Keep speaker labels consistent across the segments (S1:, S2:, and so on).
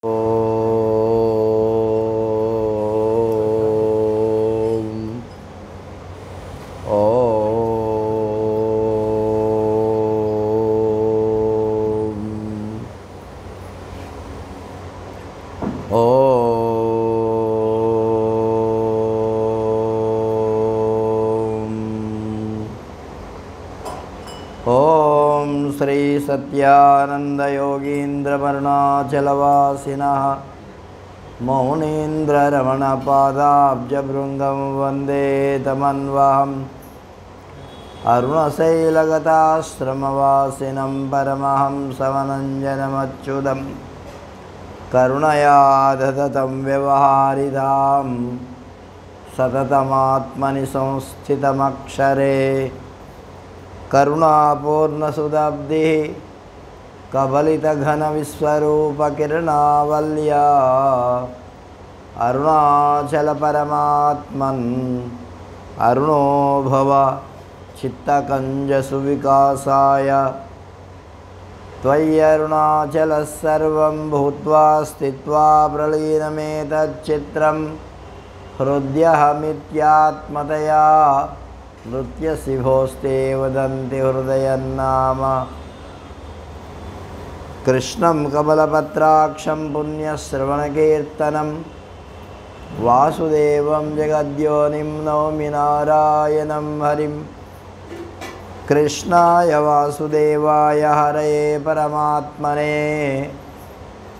S1: ओम श्री सत्यानंद योगींद्र मरुणाचलवासिनः मौनीन्द्र रमण पादाब्ज भृंगं वंदे तमन्वहम् अरुणशैलगताश्रमवासिनं परमहंसमनञ्जनमच्युतं करुणया ददतं व्यवहारिदां सततमात्मनि संस्थितमक्षरे करुणापूर्णसुदब्धिः कबलितघनविश्वरूपकिरणावल्या अरुणाचलपरमात्मन् अरुणो भव चित्तकञ्जसुविकासाय त्वय्यरुणाचलः सर्वं भूत्वा स्थित्वा प्रलीनमेतच्चित्रं हृद्यहमित्यात्मतया नृत्यशिभोस्ते वदन्ति हृदयन्नाम कृष्णं कमलपत्राक्षं पुण्यश्रवणकीर्तनं वासुदेवं जगद्योनिं नौमि नारायणं हरिं कृष्णाय वासुदेवाय हरये परमात्मने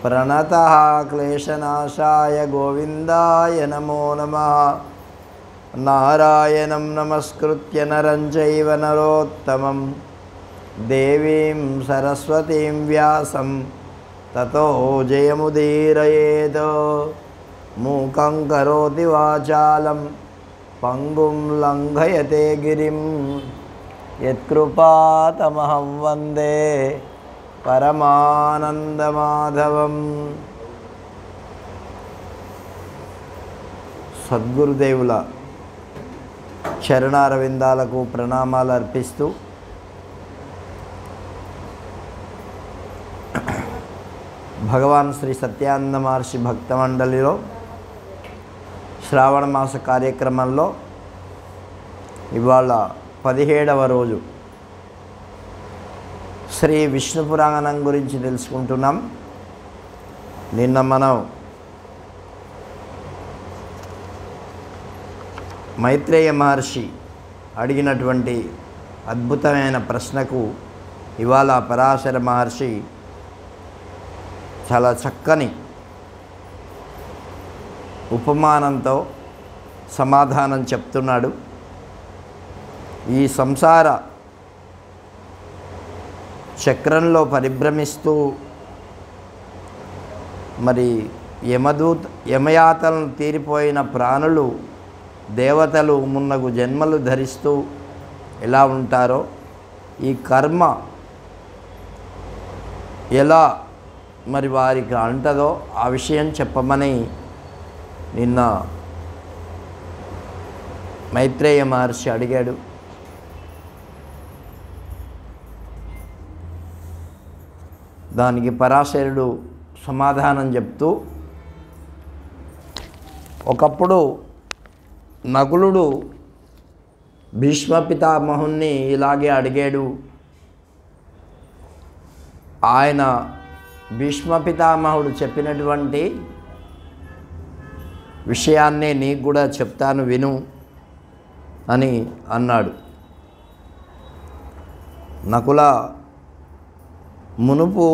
S1: प्रणतः क्लेशनाशाय गोविन्दाय नमो नमः नारायणं नमस्कृत्य नरं चैव नरोत्तमं देवीं सरस्वतीं व्यासं ततो जयमुदीरयेत् मूकं करोति वाचालं पंगुं लंघयते गिरिं यत्कृपातमहं वन्दे परमानन्दमाधवम्। సద్గురుదేవుల చరణారవిందాలకు ప్రణామాలు అర్పిస్తూ భగవాన్ శ్రీ సత్యానంద మహర్షి భక్త మండలిలో శ్రావణ మాస కార్యక్రమంలో ఇవాళ 17వ రోజు శ్రీ విష్ణు పురాణం గురించి తెలుసుకుంటున్నాం. నిన్న మనం మైత్రేయ మహర్షి అడిగినటువంటి అద్భుతమైన ప్రశ్నకు ఇవాళ పరాశర మహర్షి చాలా చక్కని ఉపమానంతో సమాధానం చెప్తున్నాడు. ఈ సంసార చక్రంలో పరిభ్రమిస్తూ మరి యమయాతలను తీరిపోయిన ప్రాణులు దేవతలు మున్నగు జన్మలు ధరిస్తూ ఎలా ఉంటారో, ఈ కర్మ ఎలా మరి వారికి అంటదో ఆ విషయం చెప్పమని నిన్న మైత్రేయ మహర్షి అడిగాడు. దానికి పరాశరుడు సమాధానం చెప్తూ, ఒకప్పుడు నకులుడు భీష్మ పితామహుణ్ణి ఇలాగే అడిగాడు. ఆయన భీష్మ పితామహుడు చెప్పినటువంటి విషయాన్నే నీకు కూడా చెప్తాను విను అని అన్నాడు. నకుల, మునుపు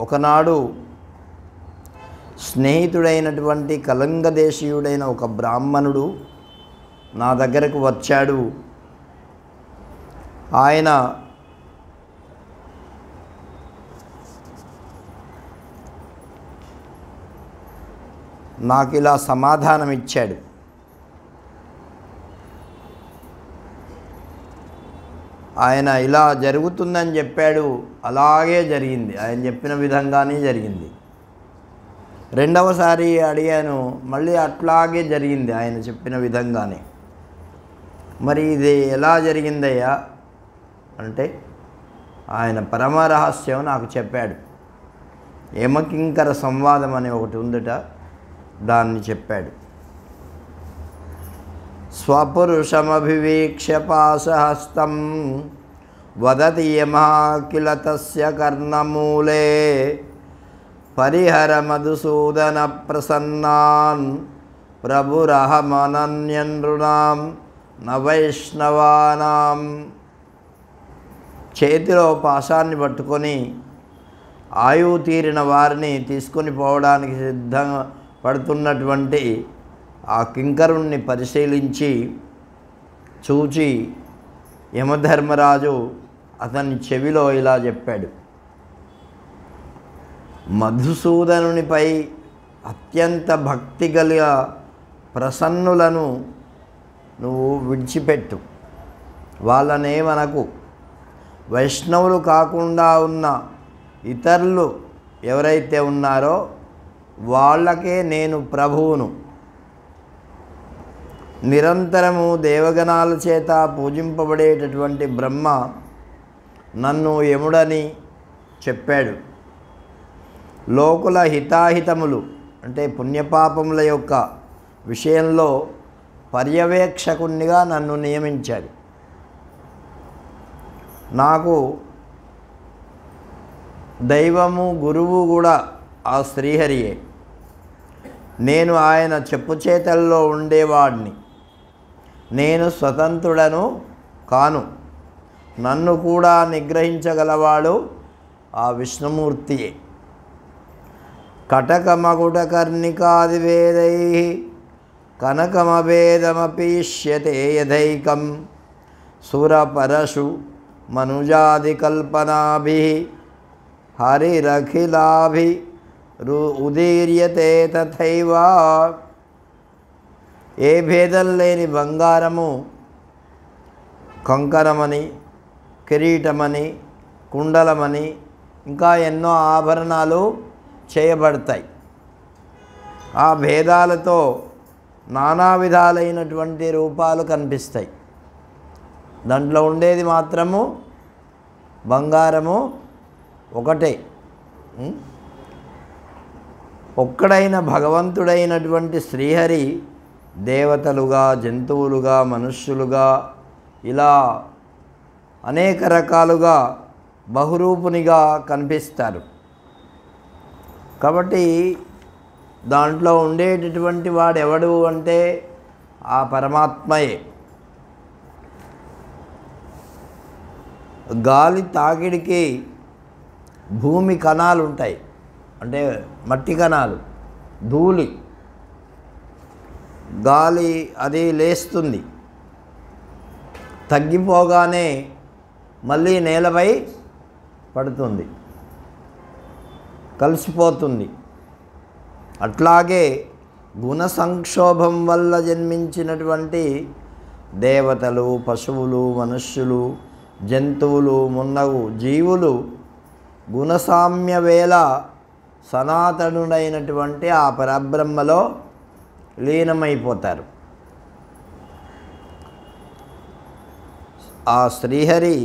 S1: ఒకనాడు స్నేహితుడైనటువంటి కళంగదేశీయుడైన ఒక బ్రాహ్మణుడు నా దగ్గరకు వచ్చాడు. ఆయన నాకు ఇలా సమాధానం ఇచ్చాడు. ఆయన ఇలా జరుగుతుందని చెప్పాడు, అలాగే జరిగింది. ఆయన చెప్పిన విధంగానే జరిగింది. రెండవసారి అడిగాను, మళ్ళీ అట్లాగే జరిగింది ఆయన చెప్పిన విధంగానే. మరి ఇది ఎలా జరిగిందయ్యా అంటే ఆయన పరమ రహస్యం నాకు చెప్పాడు. యమకింకర సంవాదం అనే ఒకటి ఉందట, దాన్ని చెప్పాడు. స్వపురుషమభివీక్ష్య పాశహస్తం వదతి యమః కిల తస్య కర్ణమూలే పరిహర మధుసూదన ప్రసన్నాన్ ప్రభురహమనన్యనృణాం న వైష్ణవానాం. చేతిలో పాశాన్ని పట్టుకొని ఆయువు తీరిన వారిని తీసుకొని పోవడానికి సిద్ధంగా పడుతున్నటువంటి ఆ కింకరుణ్ణి పరిశీలించి చూచి యమధర్మరాజు అతని చెవిలో ఇలా చెప్పాడు, మధుసూదనునిపై అత్యంత భక్తి గల ప్రసన్నులను నువ్వు విడిచిపెట్టు, వాళ్ళనేమనకు. వైష్ణవులు కాకుండా ఉన్న ఇతరులు ఎవరైతే ఉన్నారో వాళ్ళకే నేను ప్రభువును. నిరంతరము దేవగణాల చేత పూజింపబడేటటువంటి బ్రహ్మ నన్ను యముడని చెప్పాడు. లోకుల హితాహితములు అంటే పుణ్యపాపముల యొక్క విషయంలో పర్యవేక్షకునిగా నన్ను నియమించాడు. నాకు దైవము గురువు కూడా ఆ శ్రీహరియే. నేను ఆయన చెప్పు చేతల్లో ఉండేవాడిని. నేను స్వతంత్రుడను కాను. నన్ను కూడా నిగ్రహించగలవాడు ఆ విష్ణుమూర్తియే. కటకమకుటకర్ణికాదివేదై కనకమభేదమపీష్యతే యథైకం సురపరశు మనుజాదికల్పనాభి హరిరఖిలాభి ఉదీర్యతే తథైవ. ఏ భేదం లేని బంగారము కంకణమని, కిరీటమని, కుండలమని ఇంకా ఎన్నో ఆభరణాలు చేయబడతాయి. ఆ భేదాలతో నానా విధాలైనటువంటి రూపాలు కనిపిస్తాయి. దాంట్లో ఉండేది మాత్రము బంగారము ఒకటే. ఒక్కడైన భగవంతుడైనటువంటి శ్రీహరి దేవతలుగా, జంతువులుగా, మనుష్యులుగా ఇలా అనేక రకాలుగా బహురూపునిగా కనిపిస్తారు. కాబట్టి దాంట్లో ఉండేటటువంటి వాడు ఎవడు అంటే ఆ పరమాత్మయే. గాలి తాకిడికి భూమి కణాలు ఉంటాయి, అంటే మట్టి కణాలు, ధూళి, గాలి అది లేస్తుంది. తగ్గిపోగానే మళ్ళీ నేలపై పడుతుంది, కలిసిపోతుంది. అట్లాగే గుణ సంక్షోభం వల్ల జన్మించినటువంటి దేవతలు, పశువులు, మనుష్యులు, జంతువులు మున్నగు జీవులు గుణసామ్య వేళ సనాతనుడైనటువంటి ఆ పరబ్రహ్మలో లీనమైపోతారు. ఆ శ్రీహరి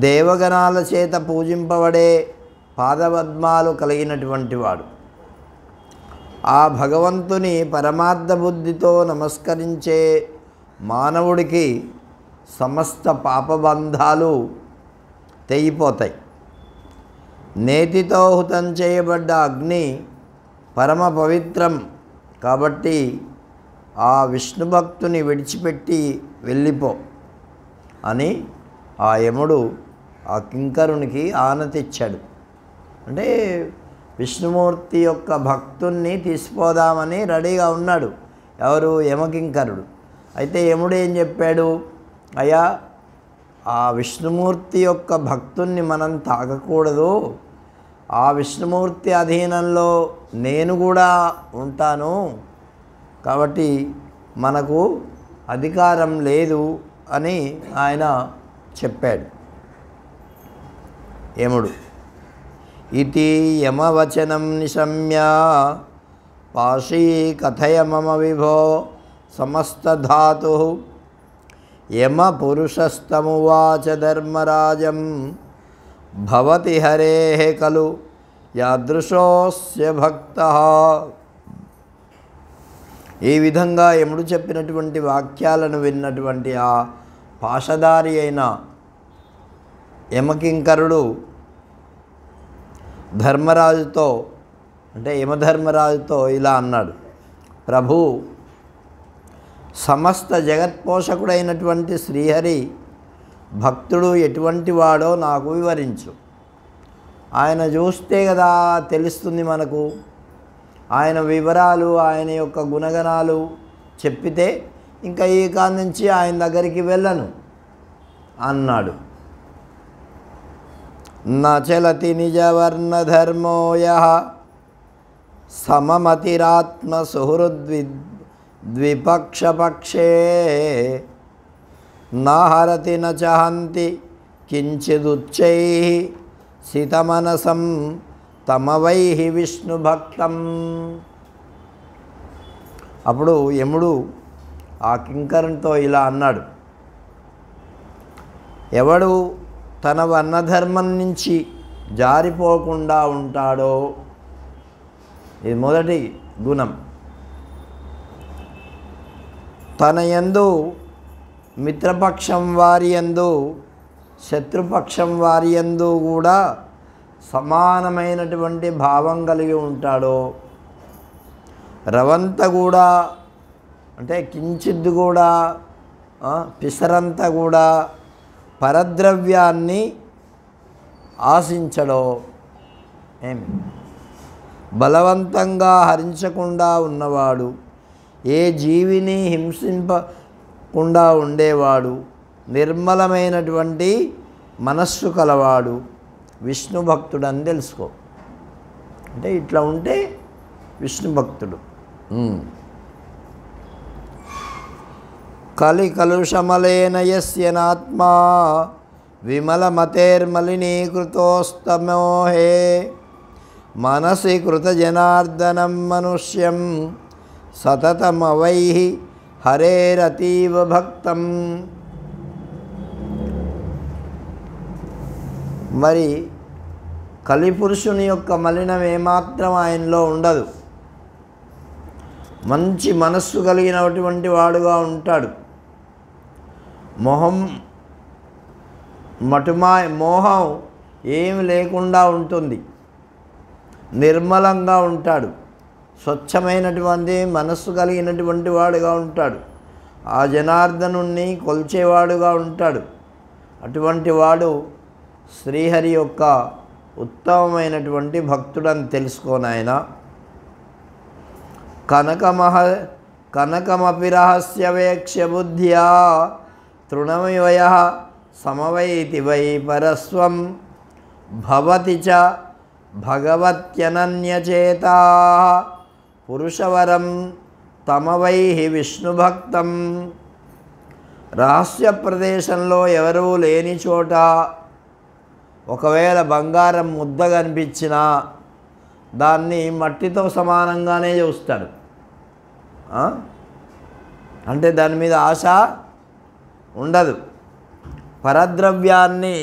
S1: దేవగణాల చేత పూజింపబడే పాదపద్మాలు కలిగినటువంటి వాడు. ఆ భగవంతుని పరమార్థ బుద్ధితో నమస్కరించే మానవుడికి సమస్త పాపబంధాలు తెగిపోతాయి. నేతితో హుతం చేయబడ్డ అగ్ని పరమ పవిత్రం కాబట్టి ఆ విష్ణు భక్తుని విడిచిపెట్టి వెళ్ళిపో అని ఆ యముడు ఆ కింకరునికి ఆనతిచ్చాడు. అంటే విష్ణుమూర్తి యొక్క భక్తుణ్ణి తీసిపోదామని రెడీగా ఉన్నాడు ఎవరు? యమకింకరుడు. అయితే యముడు ఏం చెప్పాడు? అయ్యా, ఆ విష్ణుమూర్తి యొక్క భక్తుణ్ణి మనం తాకకూడదు. ఆ విష్ణుమూర్తి అధీనంలో నేను కూడా ఉంటాను, కాబట్టి మనకు అధికారం లేదు అని ఆయన చెప్పాడు యముడు. ఇతి యమవచనం నిశమ్య పాశీ కథయ మమ విభో సమస్తధాతు. యమ పురుషస్తమువాచ ధర్మరాజం భవతి హరేః ఖలు యాదృశోస్య భక్తః. ఈ విధంగా యముడు చెప్పినటువంటి వాక్యాలను విన్నటువంటి ఆ పాశధారి అయిన యమకింకరుడు ధర్మరాజుతో అంటే యమధర్మరాజుతో ఇలా అన్నాడు, ప్రభు, సమస్త జగత్పోషకుడైనటువంటి శ్రీహరి భక్తుడు ఎటువంటి వాడో నాకు వివరించు. ఆయన చూస్తే కదా తెలుస్తుంది మనకు. ఆయన వివరాలు, ఆయన యొక్క గుణగణాలు చెప్పితే ఇంకా ఈ కాలం నుంచి ఆయన దగ్గరికి వెళ్ళను అన్నాడు. నచలతి నిజవర్ణధర్మో యః సమమతిరాత్మ సుహృద్విపక్షపక్షే నహరతి నచహంతి కించిదుచ్చైః సితమనసం తమవైః విష్ణుభక్తం. అప్పుడు యముడు ఆ కింకరునితో ఇలా అన్నాడు, ఎవడు తన వర్ణధర్మం నుంచి జారిపోకుండా ఉంటాడో, ఇది మొదటి గుణం, తన యందు మిత్రపక్షం వారి యందు శత్రుపక్షం వారి యందు కూడా సమానమైనటువంటి భావం కలిగి ఉంటాడో, రవంత కూడా అంటే కించిత్ కూడా పిసరంత కూడా పరద్రవ్యాన్ని ఆశించడో, ఏమి బలవంతంగా హరించకుండా ఉన్నవాడు, ఏ జీవిని హింసింపకుండా ఉండేవాడు, నిర్మలమైనటువంటి మనస్సు కలవాడు విష్ణు భక్తుడని తెలుసుకో. అంటే ఇట్లా ఉంటే విష్ణు భక్తుడు. కలికలుషమలేన యస్యనాత్మా విమలమతేర్మలినీకృతోస్తమోహే మనసి కృతజనార్దనం మనుష్యం సతతమవైః హరేరతీవ భక్తం. మరి కలిపురుషుని యొక్క మలినం ఏమాత్రం ఆయనలో ఉండదు. మంచి మనస్సు కలిగినటువంటి వాడుగా ఉంటాడు. మోహం ఏమి లేకుండా ఉంటుంది. నిర్మలంగా ఉంటాడు. స్వచ్ఛమైనటువంటి మనస్సు కలిగినటువంటి వాడుగా ఉంటాడు. ఆ జనార్దనుణ్ణి కొల్చేవాడుగా ఉంటాడు. అటువంటి వాడు శ్రీహరి యొక్క ఉత్తమమైనటువంటి భక్తుడని తెలుసుకోనాయన. కనకమపి రహస్యవేక్ష్య బుద్ధ్యా తృణమివయ సమవైతి వై పరస్వం భవతి చ భగవత్యనన్యచేతా పురుషవరం తమవైః విష్ణుభక్తం. రహస్య ప్రదేశంలో ఎవరూ లేని చోట ఒకవేళ బంగారం ముద్ద కనిపించినా దాన్ని మట్టితో సమానంగానే చూస్తాడు. అంటే దాని మీద ఆశ ఉండదు. పరద్రవ్యాన్ని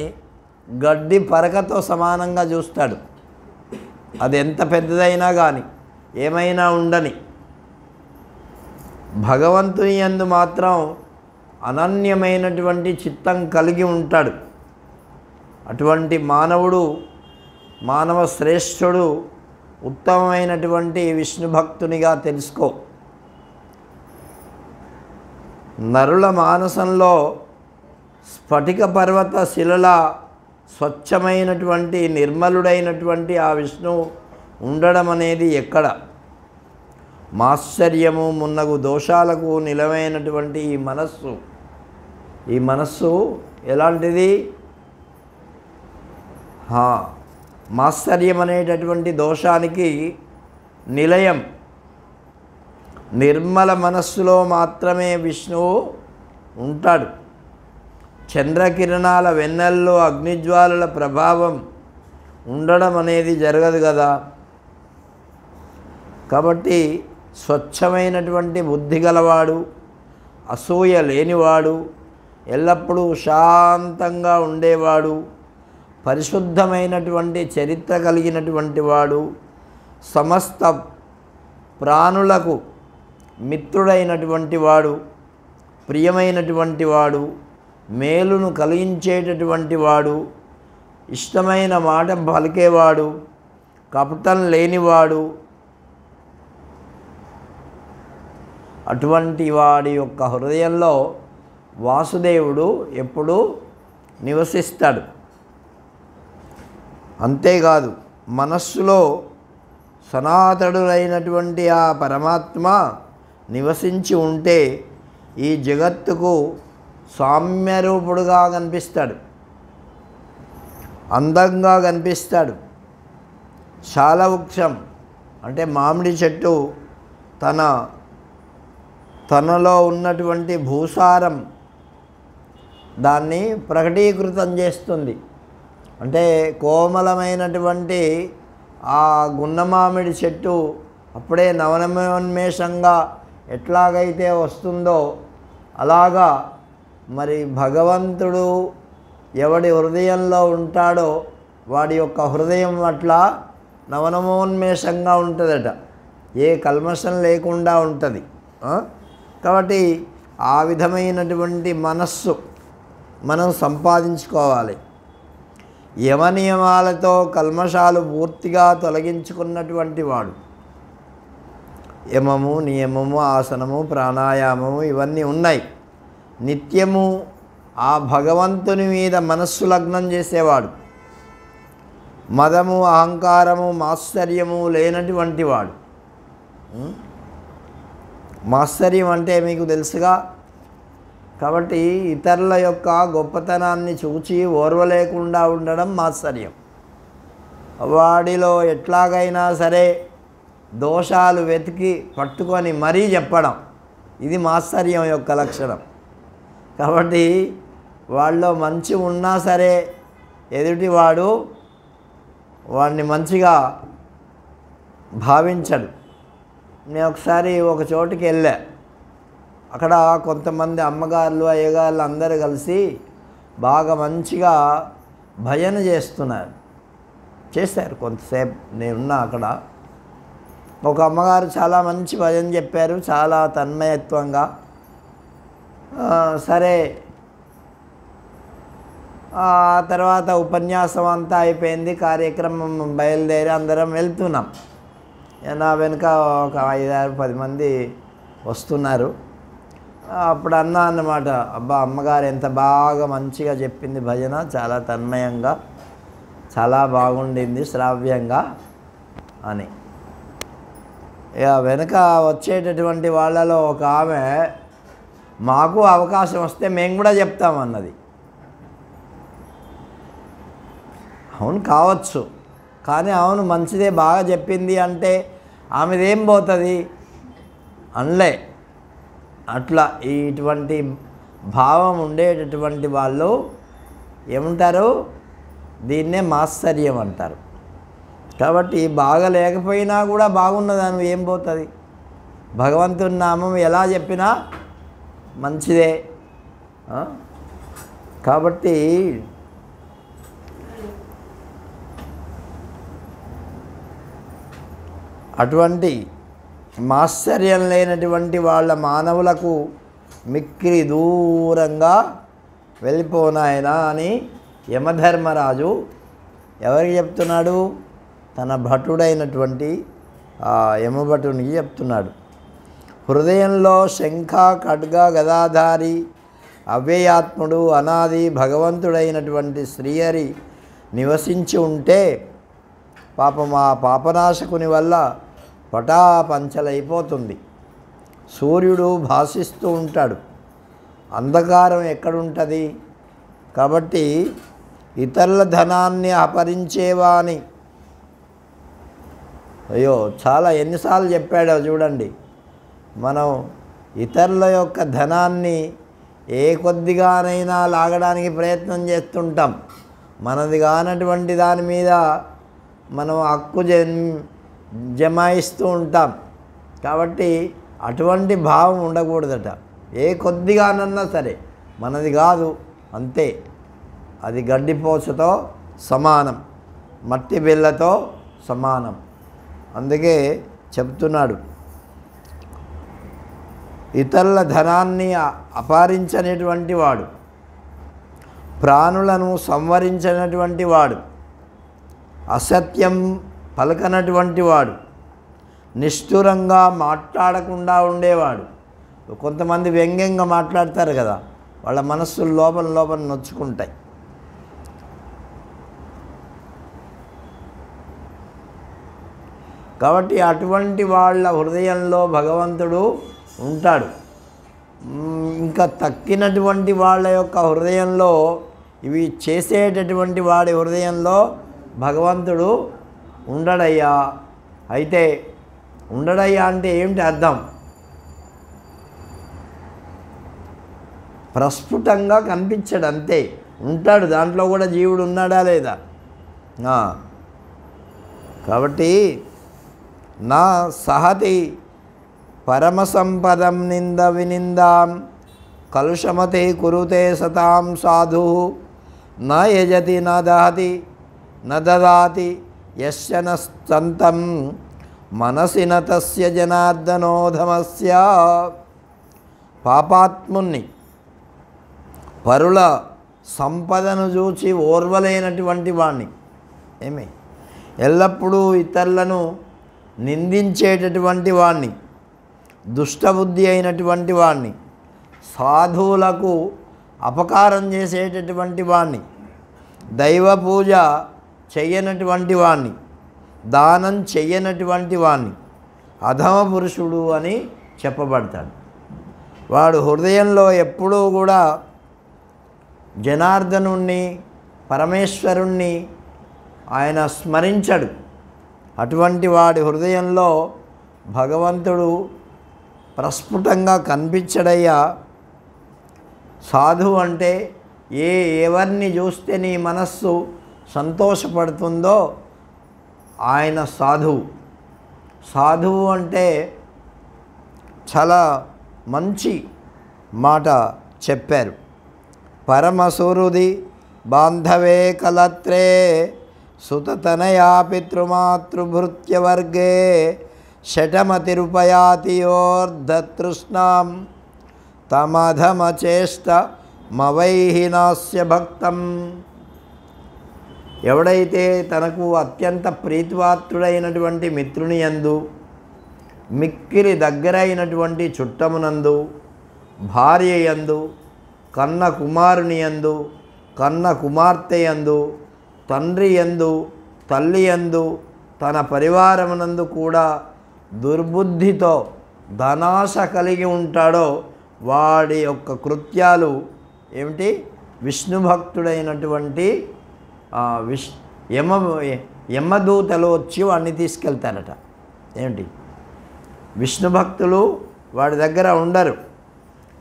S1: గడ్డి పరకతో సమానంగా చూస్తాడు. అది ఎంత పెద్దదైనా కానీ ఏమైనా ఉండని. భగవంతుని యందు మాత్రం అనన్యమైనటువంటి చిత్తం కలిగి ఉంటాడు. అటువంటి మానవ శ్రేష్ఠుడు ఉత్తమమైనటువంటి విష్ణు భక్తునిగా తెలుసుకో. నరుల మానసంలో స్ఫటిక పర్వత శిలల స్వచ్ఛమైనటువంటి నిర్మలుడైనటువంటి ఆ విష్ణువు ఉండడం అనేది ఎక్కడ? మాశ్చర్యము మున్నగు దోషాలకు నిలవైనటువంటి ఈ మనస్సు ఎలాంటిది? మాశ్చర్యం అనేటటువంటి దోషానికి నిలయం. నిర్మల మనస్సులో మాత్రమే విష్ణువు ఉంటాడు. చంద్రకిరణాల వెన్నెల్లో అగ్నిజ్వాలల ప్రభావం ఉండడం అనేది జరగదు కదా. కాబట్టి స్వచ్ఛమైనటువంటి బుద్ధి గలవాడు, అసూయ లేనివాడు, ఎల్లప్పుడూ శాంతంగా ఉండేవాడు, పరిశుద్ధమైనటువంటి చరిత్ర కలిగినటువంటి వాడు, సమస్త ప్రాణులకు మిత్రుడైనటువంటి వాడు, ప్రియమైనటువంటి వాడు, మేలును కలిగించేటటువంటి వాడు, ఇష్టమైన మాట పలికేవాడు, కపటం లేనివాడు, అటువంటి వాడి యొక్క హృదయంలో వాసుదేవుడు ఎప్పుడూ నివసిస్తాడు. అంతేకాదు మనస్సులో సనాతనుడైనటువంటి ఆ పరమాత్మ నివసించి ఉంటే ఈ జగత్తుకు సామ్యరూపుడుగా కనిపిస్తాడు, అందంగా కనిపిస్తాడు. శాలవృక్షం అంటే మామిడి చెట్టు తనలో ఉన్నటువంటి భూసారం దాన్ని ప్రకటీకృతం చేస్తుంది. అంటే కోమలమైనటువంటి ఆ గున్నమామిడి చెట్టు అప్పుడే నవనమోన్మేషంగా ఎట్లాగైతే వస్తుందో అలాగా మరి భగవంతుడు ఎవడి హృదయంలో ఉంటాడో వాడి యొక్క హృదయం అట్లా నవనమోన్మేషంగా ఉంటుందట, ఏ కల్మషం లేకుండా ఉంటుంది. కాబట్టి ఆ విధమైనటువంటి మనస్సు మనం సంపాదించుకోవాలి. యమనియమాలతో కల్మషాలు పూర్తిగా తొలగించుకున్నటువంటి వాడు, యమము, నియమము, ఆసనము, ప్రాణాయామము ఇవన్నీ ఉన్నాయి. నిత్యము ఆ భగవంతుని మీద మనస్సు లగ్నం చేసేవాడు, మదము, అహంకారము, మాత్సర్యము లేనటువంటి వాడు. మాత్సర్యం అంటే మీకు తెలుసుగా. కాబట్టి ఇతరుల యొక్క గొప్పతనాన్ని చూచి ఓర్వలేకుండా ఉండడం మాత్సర్యం. వాడిలో ఎట్లాగైనా సరే దోషాలు వెతికి పట్టుకొని మరీ చెప్పడం, ఇది మాత్సర్యం యొక్క లక్షణం. కాబట్టి వాళ్ళలో మంచి ఉన్నా సరే ఎదుటివాడు వాడిని మంచిగా భావించడు. నేను ఒకసారి ఒక చోటుకి వెళ్ళా. అక్కడ కొంతమంది అమ్మగారులు, అయ్యగారులు అందరూ కలిసి బాగా మంచిగా భజన చేశారు. కొంతసేపు నేనున్నా అక్కడ. ఒక అమ్మగారు చాలా మంచి భజన చెప్పారు, చాలా తన్మయత్వంగా. సరే, ఆ తర్వాత ఉపన్యాసం అంతా అయిపోయింది, కార్యక్రమం బయలుదేరి అందరం వెళ్తున్నాం. నా వెనుక ఒక 5-10 మంది వస్తున్నారు. అప్పుడు అన్నా అన్నమాట, అబ్బా అమ్మగారు ఎంత బాగా మంచిగా చెప్పింది భజన, చాలా తన్మయంగా, చాలా బాగుండింది శ్రావ్యంగా అని. ఇక వెనుక వచ్చేటటువంటి వాళ్ళలో ఒక ఆమె, మాకు అవకాశం వస్తే మేము కూడా చెప్తామన్నది. అవును కావచ్చు, కానీ అవును మంచిదే, బాగా చెప్పింది అంటే ఆమెదేం పోతుంది అనలే. అట్లా ఇటువంటి భావం ఉండేటటువంటి వాళ్ళు ఏమంటారు, దీన్నే మాత్సర్యం అంటారు. కాబట్టి బాగా లేకపోయినా కూడా బాగున్నదాన్ని ఏం పోతుంది, భగవంతుని నామం ఎలా చెప్పినా మంచిదే. కాబట్టి అటువంటి మాత్సర్యం లేనటువంటి వాళ్ళ మానవులకు మిక్కిలి దూరంగా వెళ్ళిపోనాయనా అని యమధర్మరాజు ఎవరికి చెప్తున్నాడు, తన భటుడైనటువంటి ఆ యమభటునికి చెప్తున్నాడు. హృదయంలో శంఖ, ఖడ్గ, గదాధారి, అవ్యయాత్ముడు, అనాది భగవంతుడైనటువంటి శ్రీహరి నివసించి ఉంటే పాపం ఆ పాపనాశకుని వల్ల పటాపంచలైపోతుంది. సూర్యుడు భాసిస్తూ ఉంటాడు, అంధకారం ఎక్కడుంటుంది. కాబట్టి ఇతరుల ధనాన్ని అపహరించేవాని, అయ్యో చాలా ఎన్నిసార్లు చెప్పాడో చూడండి. మనం ఇతరుల యొక్క ధనాన్ని ఏ కొద్దిగానైనా లాగడానికి ప్రయత్నం చేస్తుంటాం. మనది కానటువంటి దాని మీద మనం హక్కు జమాయిస్తూ ఉంటాం. కాబట్టి అటువంటి భావం ఉండకూడదట. ఏ కొద్దిగానన్నా సరే మనది కాదు, అంతే, అది గడ్డిపోచతో సమానం, మట్టి బిళ్ళతో సమానం. అందుకే చెప్తున్నాడు, ఇతరుల ధనాన్ని అపహరించనటువంటి వాడు, ప్రాణులను సంవరించినటువంటి వాడు, అసత్యం పలకనటువంటి వాడు, నిష్ఠురంగా మాట్లాడకుండా ఉండేవాడు. కొంతమంది వ్యంగ్యంగా మాట్లాడతారు కదా, వాళ్ళ మనస్సులు లోపల లోపల నొచ్చుకుంటాయి. కాబట్టి అటువంటి వాళ్ళ హృదయంలో భగవంతుడు ఉంటాడు. ఇంకా తక్కినటువంటి వాళ్ళ యొక్క హృదయంలో, ఇవి చేసేటటువంటి వాడి హృదయంలో భగవంతుడు ఉండడయ్యా. అయితే ఉండడయ్యా అంటే ఏమిటి అర్థం? ప్రస్ఫుటంగా కనిపించాడు అంతే. ఉంటాడు, దాంట్లో కూడా జీవుడు ఉన్నాడా లేదా? కాబట్టి నా సహతి పరమ సంపదం నింద వినిందాం కలుషమతే కురుతే సతాం సాధు న యజతి న దహతి న దదాతి యస్య న సంతం మనసి న తస్య జనార్దనోధమస్య. పాపాత్ముణ్ణి, పరుల సంపదను చూచి ఓర్వలేనటువంటి వాణ్ణి, ఎల్లప్పుడూ ఇతరులను నిందించేటటువంటి వాణ్ణి, దుష్టబుద్ధి అయినటువంటి వాణ్ణి, సాధువులకు అపకారం చేసేటటువంటి వాణ్ణి, దైవ పూజ చెయ్యనటువంటి వాణ్ణి, దానం చెయ్యనటువంటి వాణ్ణి అధమ పురుషుడు అని చెప్పబడతాడు. వాడు హృదయంలో ఎప్పుడూ కూడా జనార్దనుణ్ణి, పరమేశ్వరుణ్ణి ఆయన స్మరించడు. అటువంటి వాడి హృదయంలో భగవంతుడు ప్రస్ఫుటంగా కనిపించడయ్యా. సాధువు అంటే ఎవరిని చూస్తే నీ మనస్సు సంతోషపడుతుందో ఆయన సాధువు. సాధువు అంటే చాలా మంచి మాట చెప్పారు. పరమసుహృది బాంధవే కలత్రే సుతతనయా పితృమాతృభృత్యవర్గే షటమతిరుపయాతియోర్ధతృష్ణాం తమధమచేష్ట మవైహి నాస్య భక్తం. ఎవడైతే తనకు అత్యంత ప్రీతిపాత్రుడైనటువంటి మిత్రుని యందు, మిక్కిలి దగ్గరైనటువంటి చుట్టమునందు, భార్య యందు, కన్న కుమారుని యందు, కన్న కుమార్తె యందు, తండ్రి యందు, తల్లి యందు, తన పరివారమునందు కూడా దుర్బుద్ధితో ధనాశ కలిగి ఉంటాడో వాడి యొక్క కృత్యాలు ఏమిటి? విష్ణు భక్తుడైనటువంటి యమదూతలు వచ్చి వాడిని తీసుకెళ్తారట. ఏమిటి? విష్ణు భక్తులు వాడి దగ్గర ఉండరు.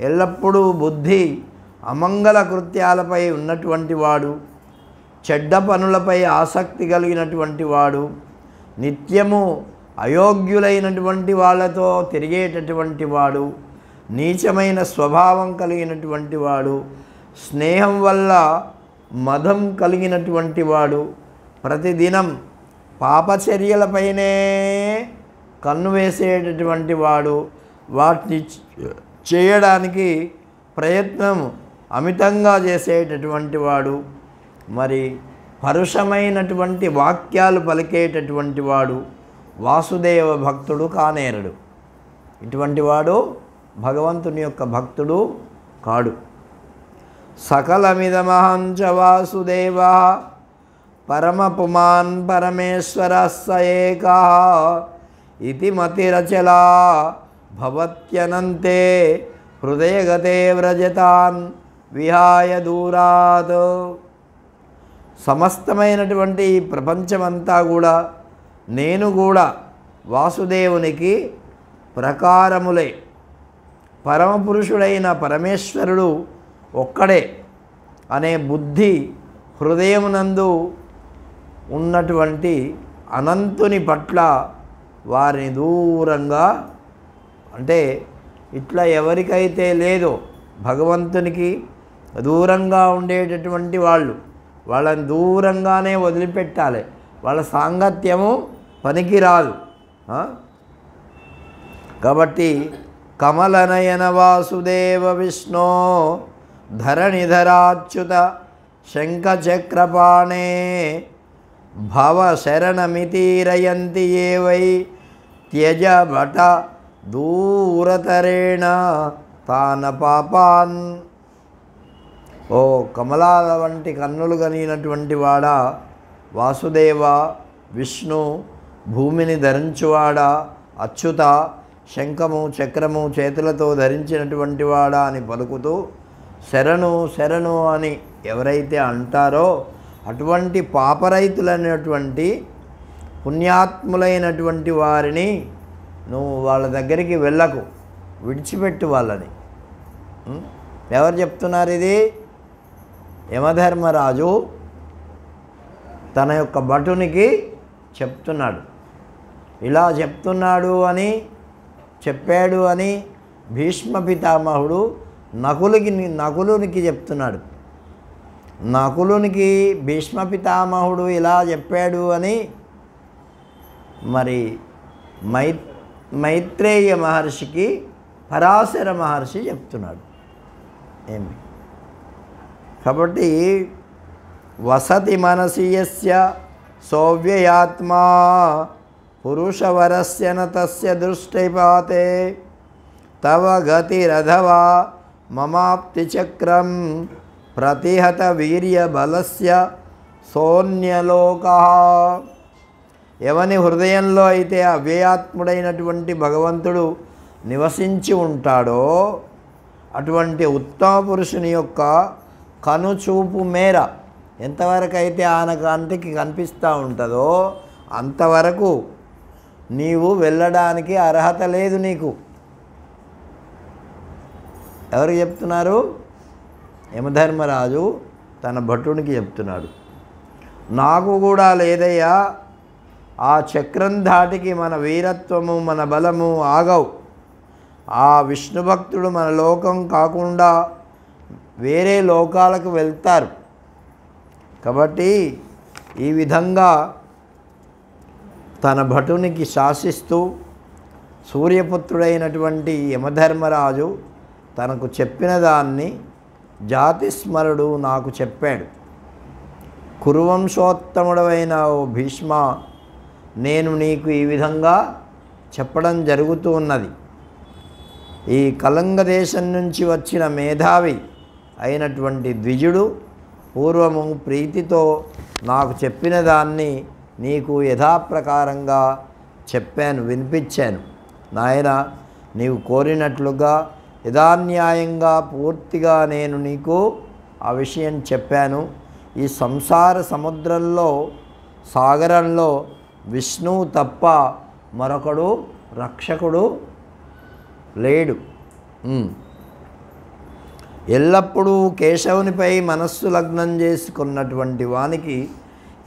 S1: ఎల్లప్పుడూ బుద్ధి అమంగళ కృత్యాలపై ఉన్నటువంటి వాడు, చెడ్డ పనులపై ఆసక్తి కలిగినటువంటి వాడు, నిత్యము అయోగ్యులైనటువంటి వాళ్ళతో తిరిగేటటువంటి వాడు, నీచమైన స్వభావం కలిగినటువంటి వాడు, స్నేహం వల్ల మదం కలిగినటువంటి వాడు, ప్రతిదినం పాపచర్యలపైనే కన్ను వేసేటటువంటి వాడు, వాటిని చేయడానికి ప్రయత్నం అమితంగా చేసేటటువంటి వాడు, మరి పరుషమైనటువంటి వాక్యాలు పలికేటటువంటి వాడు వాసుదేవ భక్తుడు కానేరడు. ఇటువంటి వాడు భగవంతుని యొక్క భక్తుడు కాడు. సకలమిదమహం చ వాసుదేవ పరమపుమాన్ పరమేశ్వర స ఏకః ఇతి మతిరచలా భవత్యనంతే హృదయగతే వ్రజతాన్ విహాయ దూరాత్. సమస్తమైనటువంటి ఈ ప్రపంచమంతా కూడా నేను కూడా వాసుదేవునికి ప్రకారములే. పరమపురుషుడైన పరమేశ్వరుడు ఒక్కడే అనే బుద్ధి హృదయమునందు ఉన్నటువంటి అనంతుని పట్ల వారిని దూరంగా, అంటే ఇట్లా ఎవరికైతే లేదో భగవంతునికి దూరంగా ఉండేటటువంటి వాళ్ళు, వాళ్ళని దూరంగానే వదిలిపెట్టాలి. వాళ్ళ సాంగత్యము పనికిరాదు. కాబట్టి కమలనయన వాసుదేవ విష్ణో ధరణిధరాచ్యుత శంఖచక్రపాణే భవ శరణమితీరయంతి ఏ వై త్యజ భట దూరతరేణ తాన పాపాన్. ఓ కమలాల వంటి కన్నులు కలిగినటువంటి వాడా, వాసుదేవ, విష్ణు, భూమిని ధరించువాడా, అచ్యుత, శంఖము చక్రము చేతులతో ధరించినటువంటి వాడా అని పలుకుతూ శరణు శరణు అని ఎవరైతే అంటారో అటువంటి పాపరైతులైనటువంటి పుణ్యాత్ములైనటువంటి వారిని నువ్వు వాళ్ళ దగ్గరికి వెళ్ళకు, విడిచిపెట్టు వాళ్ళని. ఎవరు చెప్తున్నారు ఇది? యమధర్మరాజు తన యొక్క భటునికి చెప్తున్నాడు. ఇలా చెప్తున్నాడు అని చెప్పాడు అని భీష్మ పితామహుడు నకులునికి చెప్తున్నాడు. నకులునికి భీష్మ పితామహుడు ఇలా చెప్పాడు అని మరి మైత్రేయ మహర్షికి పరాశర మహర్షి చెప్తున్నాడు. ఏమి కాబట్టి వసతి మనసి యస్య సౌవ్యయాత్మా పురుషవరస్య న తస్య దృష్టిపాతే తవ గతిరధవా మమాప్తి చక్రం ప్రతిహత వీర్య బలస్య సోన్యలోకః. ఎవని హృదయంలో అయితే అవ్యయాత్ముడైనటువంటి భగవంతుడు నివసించి ఉంటాడో అటువంటి ఉత్తమ పురుషుని యొక్క కనుచూపు మేర ఎంతవరకు అయితే ఆయన కంటికి కనిపిస్తూ ఉంటుందో అంతవరకు నీవు వెళ్ళడానికి అర్హత లేదు నీకు. ఎవరు చెప్తున్నారు? యమధర్మరాజు తన భటునికి చెప్తున్నాడు. నాకు కూడా లేదయ్యా, ఆ చక్రం ధాటికి మన వీరత్వము మన బలము ఆగవు. ఆ విష్ణు భక్తుడు మన లోకం కాకుండా వేరే లోకాలకు వెళ్తారు. కాబట్టి ఈ విధంగా తన భటునికి శాసిస్తూ సూర్యపుత్రుడైనటువంటి యమధర్మరాజు తనకు చెప్పిన దాన్ని జాతిస్మరుడు నాకు చెప్పాడు. కురువంశోత్తముడవైన ఓ భీష్మ, నేను నీకు ఈ విధంగా చెప్పడం జరుగుతూ ఉన్నది. ఈ కళంగ దేశం నుంచి వచ్చిన మేధావి అయినటువంటి ద్విజుడు పూర్వము ప్రీతితో నాకు చెప్పిన దాన్ని నీకు యథాప్రకారంగా చెప్పాను, వినిపించాను. నాయన, నీవు కోరినట్లుగా యథాన్యాయంగా పూర్తిగా నేను నీకు ఆ విషయం చెప్పాను. ఈ సంసార సముద్రంలో సాగరంలో విష్ణువు తప్ప మరొకడు రక్షకుడు లేడు. ఎల్లప్పుడూ కేశవునిపై మనస్సు లగ్నం చేసుకున్నటువంటి వానికి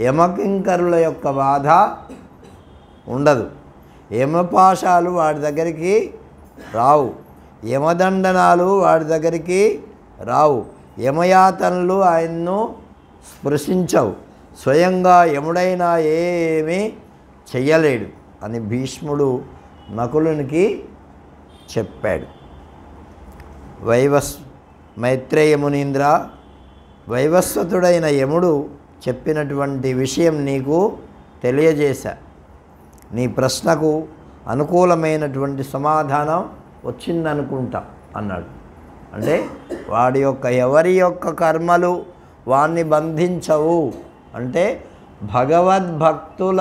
S1: యమకింకరుల యొక్క బాధ ఉండదు. యమపాశాలు వాడి దగ్గరికి రావు, యమదండనాలు వాడి దగ్గరికి రావు, యమయాతనలు ఆయన్ను స్పృశించవు. స్వయంగా యముడైనా ఏమీ చెయ్యలేడు అని భీష్ముడు నకులునికి చెప్పాడు. మైత్రేయ మునీంద్ర, వైవస్వతుడైన యముడు చెప్పినటువంటి విషయం నీకు తెలియజేశా. నీ ప్రశ్నకు అనుకూలమైనటువంటి సమాధానం వచ్చిందనుకుంటా అన్నాడు. అంటే వాడి యొక్క ఎవరి యొక్క కర్మలు వాణ్ణి బంధించవు, అంటే భగవద్భక్తుల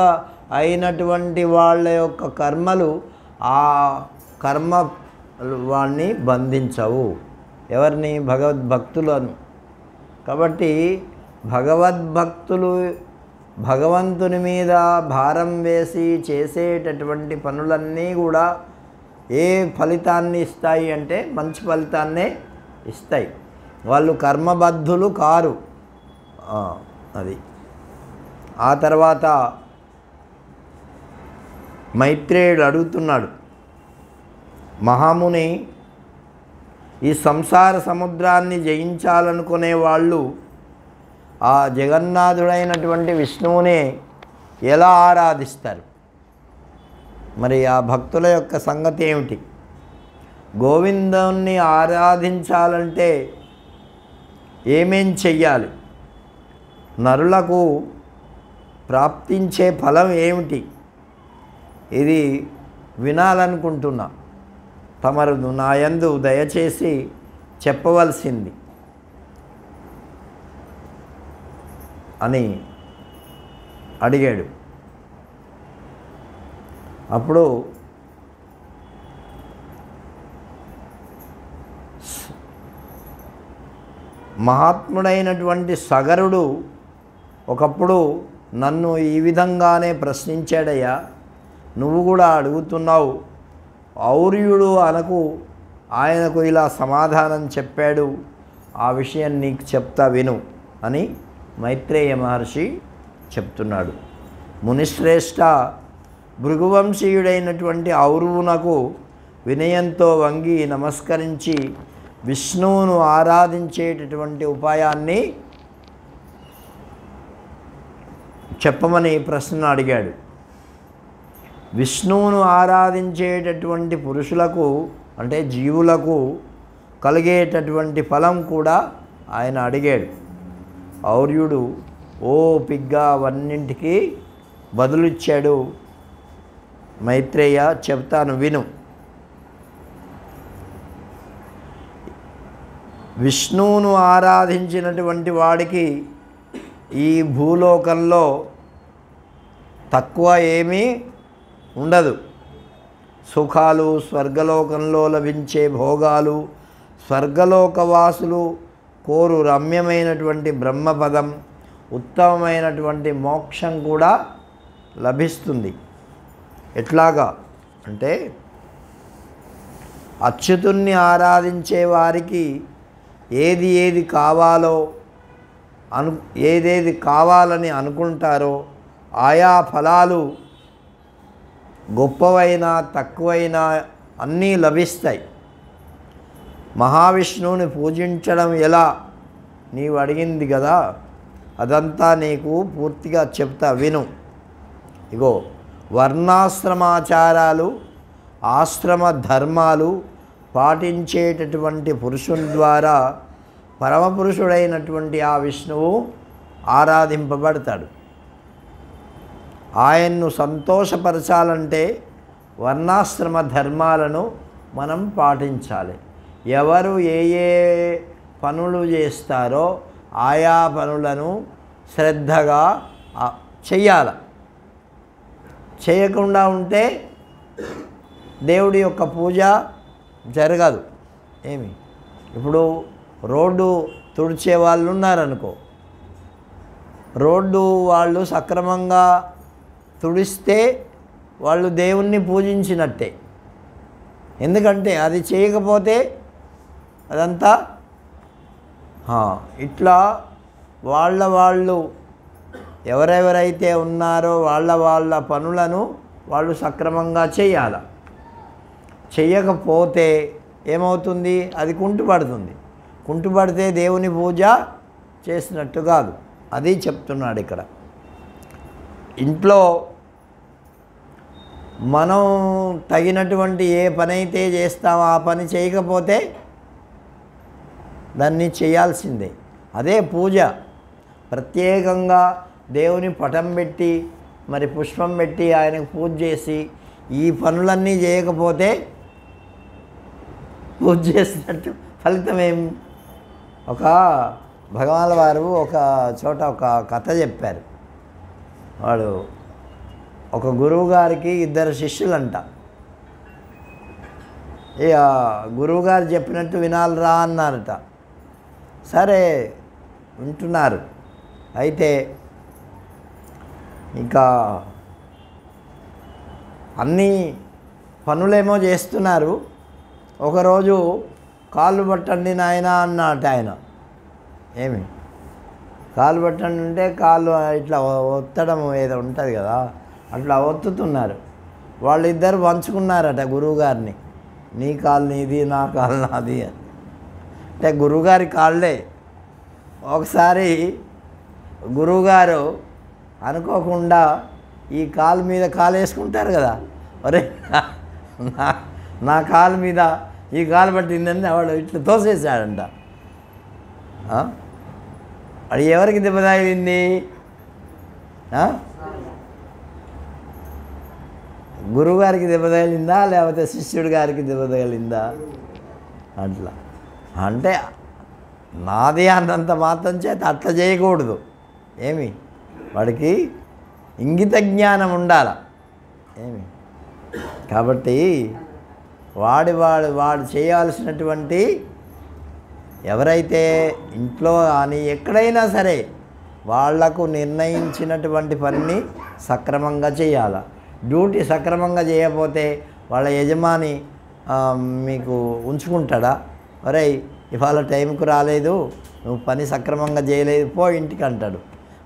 S1: అయినటువంటి వాళ్ళ యొక్క కర్మలు ఆ కర్మ వాణ్ణి బంధించవు. ఎవరిని? భగవద్భక్తులను. కాబట్టి భగవద్భక్తులు భగవంతుని మీద భారం వేసి చేసేటటువంటి పనులన్నీ కూడా ఏ ఫలితాన్ని ఇస్తాయి అంటే మంచి ఫలితాన్నే ఇస్తాయి. వాళ్ళు కర్మబద్ధులు కారు. అది ఆ తర్వాత మైత్రేయుడు అడుగుతున్నాడు, మహాముని, ఈ సంసార సముద్రాన్ని జయించాలనుకునే వాళ్ళు ఆ జగన్నాథుడైనటువంటి విష్ణువుని ఎలా ఆరాధిస్తారు? మరి ఆ భక్తుల యొక్క సంగతి ఏమిటి? గోవిందుని ఆరాధించాలంటే ఏమేం చెయ్యాలి? నరులకు ప్రాప్తించే ఫలం ఏమిటి? ఇది వినాలనుకుంటున్నా. తమరు నాయందు దయచేసి చెప్పవలసింది అని అడిగాడు. అప్పుడు మహాత్ముడైనటువంటి సగరుడు ఒకప్పుడు నన్ను ఈ విధంగానే ప్రశ్నించాడయ్యా, నువ్వు కూడా అడుగుతున్నావు. ఔర్యుడు ఆయనకు ఇలా సమాధానం చెప్పాడు, ఆ విషయం నీకు చెప్తా విను అని మైత్రేయ మహర్షి చెప్తున్నాడు. మునిశ్రేష్ఠ, భృగువంశీయుడైనటువంటి ఔరువునకు వినయంతో వంగి నమస్కరించి విష్ణువును ఆరాధించేటటువంటి ఉపాయాన్ని చెప్పమని ప్రశ్న అడిగాడు. విష్ణువును ఆరాధించేటటువంటి పురుషులకు అంటే జీవులకు కలిగేటటువంటి ఫలం కూడా ఆయన అడిగాడు. ఔర్యుడు ఓపిగ్గా అవన్నింటికి బదులిచ్చాడు. మైత్రేయ చెప్తాను విను. విష్ణువును ఆరాధించినటువంటి వాడికి ఈ భూలోకంలో తక్కువ ఏమీ ఉండదు. సుఖాలు, స్వర్గలోకంలో లభించే భోగాలు, స్వర్గలోకవాసులు కోరు రమ్యమైనటువంటి బ్రహ్మపదం, ఉత్తమమైనటువంటి మోక్షం కూడా లభిస్తుంది. ఎట్లాగా అంటే అచ్యుతుణ్ణి ఆరాధించే వారికి ఏది కావాలో ఏదేది కావాలని అనుకుంటారో ఆయా ఫలాలు గొప్పవైనా తక్కువైనా అన్నీ లభిస్తాయి. మహావిష్ణువుని పూజించడం ఎలా నీవు అడిగింది కదా, అదంతా నీకు పూర్తిగా చెప్తా విను. ఇగో, వర్ణాశ్రమాచారాలు, ఆశ్రమ ధర్మాలు పాటించేటటువంటి పురుషుని ద్వారా పరమపురుషుడైనటువంటి ఆ విష్ణువు ఆరాధింపబడతాడు. ఆయన్ను సంతోషపరచాలంటే వర్ణాశ్రమ ధర్మాలను మనం పాటించాలి. ఎవరు ఏ పనులు చేస్తారో ఆయా పనులను శ్రద్ధగా చెయ్యాలి. చేయకుండా ఉంటే దేవుడి యొక్క పూజ జరగదు. ఏమి ఇప్పుడు రోడ్డు తుడిచే వాళ్ళు ఉన్నారనుకో, రోడ్డు వాళ్ళు సక్రమంగా తుడిస్తే వాళ్ళు దేవుణ్ణి పూజించినట్టే. ఎందుకంటే అది చేయకపోతే అదంతా ఇట్లా వాళ్ళు ఎవరెవరైతే ఉన్నారో వాళ్ళ పనులను వాళ్ళు సక్రమంగా చేయాలి. చేయకపోతే ఏమవుతుంది? అది కుంటుపడుతుంది. కుంటుపడితే దేవుని పూజ చేసినట్టు కాదు. అది చెప్తున్నాడు ఇక్కడ. ఇంట్లో మనం తగినటువంటి ఏ పని అయితే చేస్తామో ఆ పని చేయకపోతే దాన్ని చేయాల్సిందే. అదే పూజ. ప్రత్యేకంగా దేవుని పటం పెట్టి మరి పుష్పం పెట్టి ఆయనకు పూజ చేసి ఈ పనులన్నీ చేయకపోతే పూజ చేసినట్టు ఫలితం ఏం? ఒక భగవాన్ వారు ఒక చోట ఒక కథ చెప్పారు. వాడు ఒక గురువుగారికి 2 శిష్యులంట. ఇక గురువుగారు చెప్పినట్టు వినాలిరా అన్నారట. సరే వింటున్నారు. అయితే ఇంకా అన్ని పనులేమో చేస్తున్నారు. ఒకరోజు కాళ్ళు పట్టండి నాయన అన్నట్టు ఆయన. ఏమి కాళ్ళు పట్టండి అంటే కాళ్ళు ఇట్లా ఒత్తడం ఏదో ఉంటుంది కదా, అట్లా ఒత్తుతున్నారు. వాళ్ళిద్దరు పంచుకున్నారట గురువుగారిని. నీ కాలు నీది, నా కాలు నాది అని. అంటే గురువుగారి కాళ్ళే. ఒకసారి గురువుగారు అనుకోకుండా ఈ కాలు మీద కాలు వేసుకుంటారు కదా, ఒరే నా కాలు మీద ఈ కాలు పట్టిందని వాడు ఇట్లా తోసేసాడంట. అది ఎవరికి దెబ్బ తగిలింది? గురువుగారికి దెబ్బ తగిలిందా లేకపోతే శిష్యుడి గారికి దెబ్బ తగిలిందా? అట్లా అంటే నాది అన్నంత మాత్రం చేత అట్లా చేయకూడదు. ఏమి వాడికి ఇంగిత జ్ఞానం ఉండాల. ఏమి కాబట్టి వాడు చేయాల్సినటువంటి ఎవరైతే ఇంట్లో కానీ ఎక్కడైనా సరే వాళ్లకు నిర్ణయించినటువంటి పనిని సక్రమంగా చేయాలి. డ్యూటీ సక్రమంగా చేయకపోతే వాళ్ళ యజమాని మీకు ఉంచుకుంటాడా? ఒరే ఇవాళ టైంకు రాలేదు, నువ్వు పని సక్రమంగా చేయలేదు, పో ఇంటికి అంటాడు.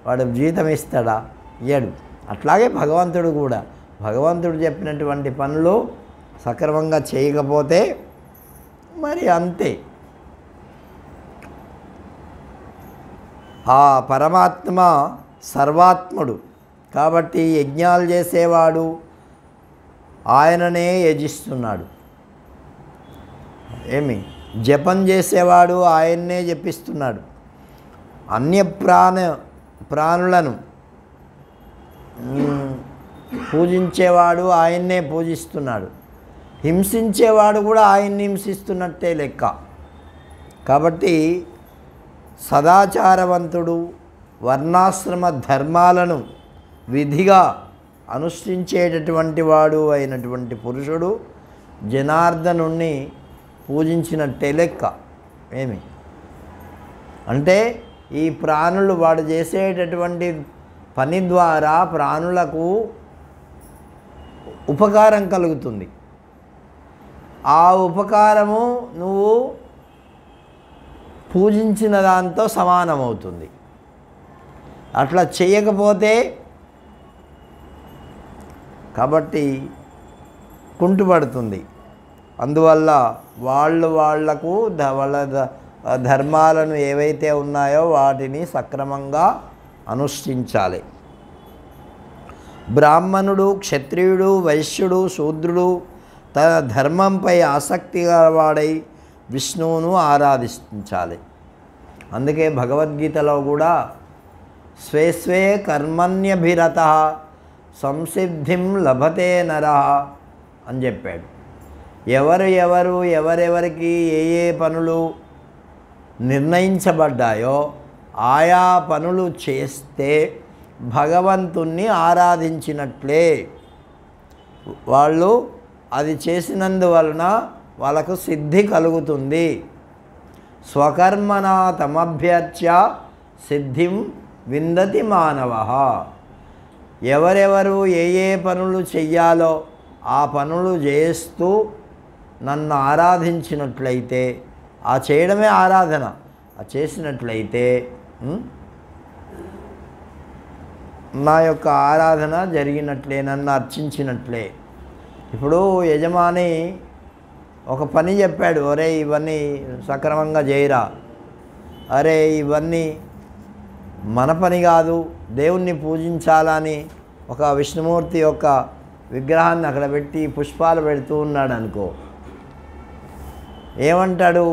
S1: వాడు జీతం ఇస్తాడా? ఇయ్యడు. అట్లాగే భగవంతుడు కూడా భగవంతుడు చెప్పినటువంటి పనులు సక్రమంగా చేయకపోతే మరి అంతే. ఆ పరమాత్మ సర్వాత్ముడు కాబట్టి యజ్ఞాలు చేసేవాడు ఆయననే యజిస్తున్నాడు. ఏమి జపం చేసేవాడు ఆయన్నే జపిస్తున్నాడు. అన్య ప్రాణులను పూజించేవాడు ఆయన్నే పూజిస్తున్నాడు. హింసించేవాడు కూడా ఆయన్ని హింసిస్తున్నట్టే లెక్క. కాబట్టి సదాచారవంతుడు వర్ణాశ్రమ ధర్మాలను విధిగా అనుష్ఠించేటటువంటి వాడు అయినటువంటి పురుషుడు జనార్దనుణ్ణి పూజించినట్టే లెక్క. ఏమి అంటే ఈ ప్రాణులు వాడు చేసేటటువంటి పని ద్వారా ప్రాణులకు ఉపకారం కలుగుతుంది. ఆ ఉపకారము నువ్వు పూజించిన దాంతో సమానమవుతుంది. అట్లా చేయకపోతే కాబట్టి కుంటుపడుతుంది. అందువల్ల వాళ్లకు వాళ్ళ ధర్మాలను ఏవైతే ఉన్నాయో వాటిని సక్రమంగా అనుష్ఠించాలి. బ్రాహ్మణుడు, క్షత్రియుడు, వైశ్యుడు, శూద్రుడు తన ధర్మంపై ఆసక్తి గలవాడై విష్ణువును ఆరాధించాలి. అందుకే భగవద్గీతలో కూడా స్వే స్వే కర్మణ్యభిరత సంసిద్ధిం లభతే నరః అని చెప్పాడు. ఎవరెవరికి ఏ పనులు నిర్ణయించబడ్డాయో ఆయా పనులు చేస్తే భగవంతుణ్ణి ఆరాధించినట్లే. వాళ్ళు అది చేసినందువలన వాళ్ళకు సిద్ధి కలుగుతుంది. స్వకర్మణా తమభ్యర్చ్య సిద్ధిం విందతి మానవః. ఎవరెవరు ఏ పనులు చెయ్యాలో ఆ పనులు చేస్తూ నన్ను ఆరాధించినట్లయితే, ఆ చేయడమే ఆరాధన, ఆ చేసినట్లయితే నా యొక్క ఆరాధన జరిగినట్లే, నన్ను అర్చించినట్లే. ఇప్పుడు యజమాని ఒక పని చెప్పాడు, అరే ఇవన్నీ సక్రమంగా చేయరా, అరే ఇవన్నీ మన పని కాదు, దేవుణ్ణి పూజించాలని ఒక విష్ణుమూర్తి యొక్క విగ్రహాన్ని అక్కడ పెట్టి పుష్పాలు పెడుతూ ఉన్నాడు అనుకో, ఏమంటాడు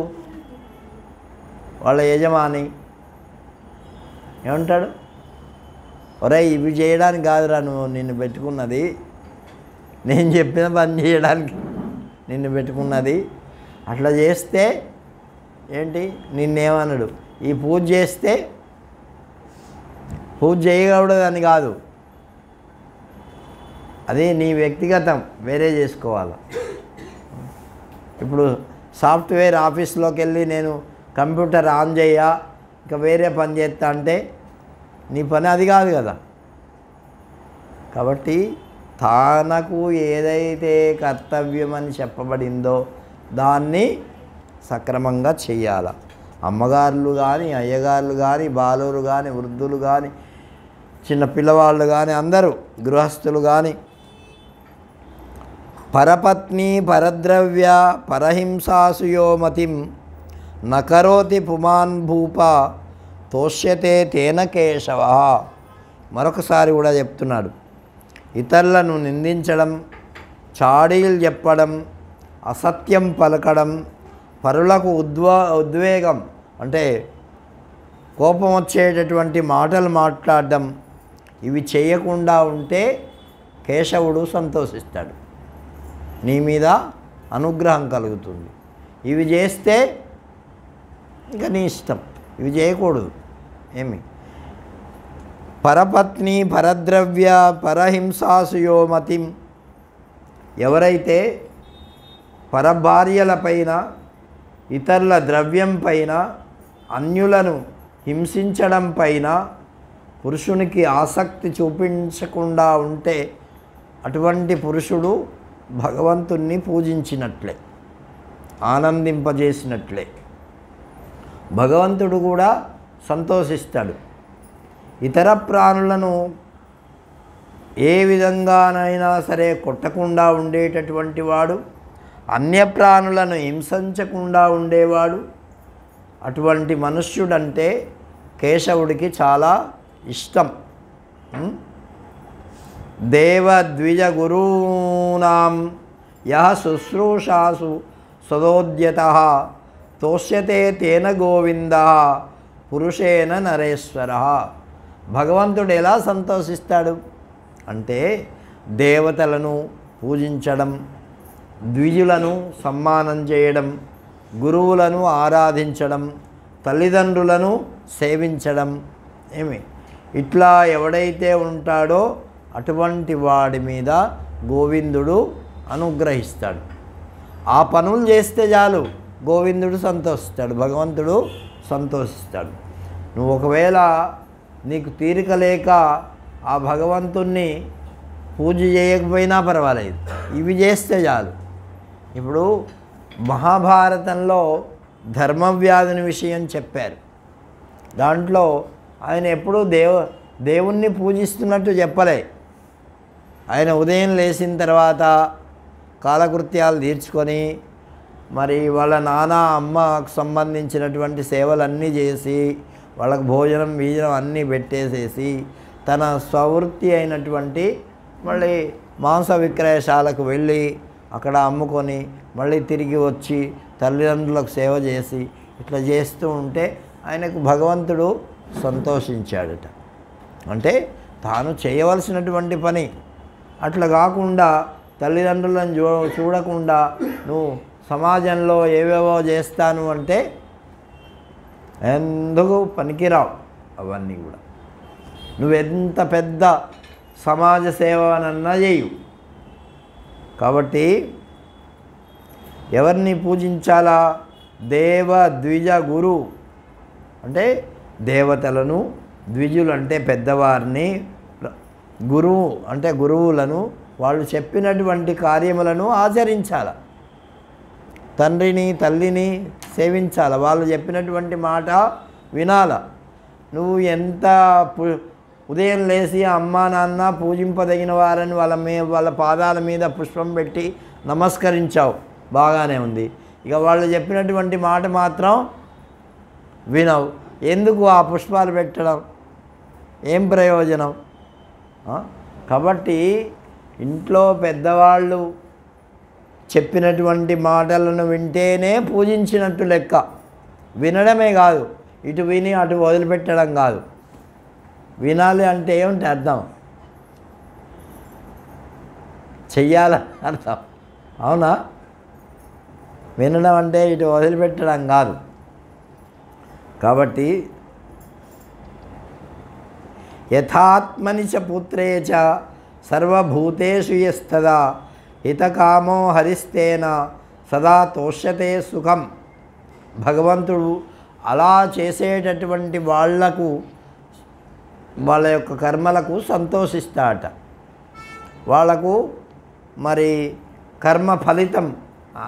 S1: వాళ్ళ యజమాని? ఏమంటాడు? ఒరే ఇవి చేయడానికి కాదురా నువ్వు నిన్ను పెట్టుకున్నది, నేను చెప్పిన పని చేయడానికి నిన్ను పెట్టుకున్నది. అట్లా చేస్తే ఏంటి నిన్నేమన్నాడు? ఈ పూజ చేస్తే పూజ చేయకూడదని కాదు, అది నీ వ్యక్తిగతం, వేరే చేసుకోవాలి. ఇప్పుడు సాఫ్ట్వేర్ ఆఫీస్లోకి వెళ్ళి నేను కంప్యూటర్ ఆన్ చేయా ఇంకా వేరే పని చేస్తా అంటే నీ పని అది కాదు కదా. కాబట్టి తనకు ఏదైతే కర్తవ్యమని చెప్పబడిందో దాన్ని సక్రమంగా చెయ్యాలి. అమ్మగారులు కానీ, అయ్యగారులు కానీ, బాలురు కానీ, వృద్ధులు కానీ, చిన్న పిల్లవాళ్ళు కానీ, అందరూ గృహస్థులు కానీ పరపత్ని పరద్రవ్య పరహింసాసుయో మతిం నకరోతి పుమాన్ భూప తోష్యతే తేన కేశవ. మరొకసారి కూడా చెప్తున్నాడు, ఇతరులను నిందించడం, చాడీలు చెప్పడం, అసత్యం పలకడం, పరులకు ఉద్వేగం అంటే కోపం వచ్చేటటువంటి మాటలు మాట్లాడడం, ఇవి చేయకుండా ఉంటే కేశవుడు సంతోషిస్తాడు, నీ మీద అనుగ్రహం కలుగుతుంది. ఇవి చేస్తే ఇంకా నీ ఇష్టం, ఇవి చేయకూడదు. ఏమి పరపత్ని పరద్రవ్య పరహింసాసుయో మతిం, ఎవరైతే పరభార్యలపైన ఇతరుల ద్రవ్యం పైన అన్యులను హింసించడం పైన పురుషునికి ఆసక్తి చూపించకుండా ఉంటే అటువంటి పురుషుడు భగవంతుణ్ణి పూజించినట్లే, ఆనందింపజేసినట్లే. భగవంతుడు కూడా సంతోషిస్తాడు. ఇతర ప్రాణులను ఏ విధంగానైనా సరే కొట్టకుండా ఉండేటటువంటి వాడు, అన్య ప్రాణులను హింసించకుండా ఉండేవాడు, అటువంటి మనుష్యుడంటే కేశవుడికి చాలా ఇష్టం. దేవద్విజ గురూణాం యః శుశ్రూషాసు సదోద్యతః తోష్యతే తేన గోవిందః పురుషేణ నరేశ్వరః. భగవంతుడు ఎలా సంతోషిస్తాడు అంటే దేవతలను పూజించడం, ద్విజులను సమ్మానం చేయడం, గురువులను ఆరాధించడం, తల్లిదండ్రులను సేవించడం. ఇట్లా ఎవడైతే ఉంటాడో అటువంటి వాడి మీద గోవిందుడు అనుగ్రహిస్తాడు. ఆ పనులు చేస్తే చాలు గోవిందుడు సంతోషిస్తాడు, భగవంతుడు సంతోషిస్తాడు. నువ్వు ఒకవేళ నీకు తీరిక లేక ఆ భగవంతుణ్ణి పూజ చేయకపోయినా పర్వాలేదు, ఇవి చేస్తే చాలు. ఇప్పుడు మహాభారతంలో ధర్మవ్యాధుని విషయం చెప్పారు. దాంట్లో ఆయన ఎప్పుడూ దేవుణ్ణి పూజిస్తున్నట్టు చెప్పలే. ఆయన ఉదయం లేచిన తర్వాత కాలకృత్యాలు తీర్చుకొని మరి వాళ్ళ నాన్న అమ్మకు సంబంధించినటువంటి సేవలన్నీ చేసి వాళ్ళకు భోజనం వీజనం అన్నీ పెట్టేసేసి తన స్వవృత్తి అయినటువంటి మళ్ళీ మాంస విక్రయశాలకు వెళ్ళి అక్కడ అమ్ముకొని మళ్ళీ తిరిగి వచ్చి తల్లిదండ్రులకు సేవ చేసి ఇట్లా చేస్తూ ఉంటే ఆయనకు భగవంతుడు సంతోషించాడట. అంటే తాను చేయవలసినటువంటి పని అట్లా కాకుండా తల్లిదండ్రులను చూడకుండా నువ్వు సమాజంలో ఏవేవో చేస్తాను అంటే ఎందుకు పనికిరావు అవన్నీ కూడా. నువ్వెంత పెద్ద సమాజ సేవనన్నా చేయు. కాబట్టి ఎవరిని పూజించాలా? దేవ ద్విజ గురు అంటే దేవతలను, ద్విజులు అంటే పెద్దవారిని, గురువు అంటే గురువులను, వాళ్ళు చెప్పినటువంటి కార్యములను ఆచరించాల. తండ్రిని తల్లిని సేవించాల, వాళ్ళు చెప్పినటువంటి మాట వినాల. నువ్వు ఎంత ఉదయం లేచి అమ్మా నాన్న పూజింపదగిన వారని వాళ్ళ పాదాల మీద పుష్పం పెట్టి నమస్కరించావు, బాగానే ఉంది. ఇక వాళ్ళు చెప్పినటువంటి మాట మాత్రం వినవు. ఎందుకు ఆ పుష్పాలు పెట్టడం? ఏం ప్రయోజనం? కాబట్టి ఇంట్లో పెద్దవాళ్ళు చెప్పినటువంటి మాటలను వింటేనే పూజించినట్టు లెక్క. వినడమే కాదు, ఇటు విని అటు వదిలిపెట్టడం కాదు. వినాలి అంటే ఏమిటి అర్థం? చెయ్యాలని అర్థం. అవునా? వినడం అంటే ఇటు వదిలిపెట్టడం కాదు. కాబట్టి యథాత్మని చ పుత్రే చ సర్వభూతేషు యస్తదా హితకామో హరిస్తేన సదా తోష్యతే సుఖం. భగవంతుడు అలా చేసేటటువంటి వాళ్లకు వాళ్ళ యొక్క కర్మలకు సంతోషిస్తాడట. వాళ్లకు మరి కర్మ ఫలితం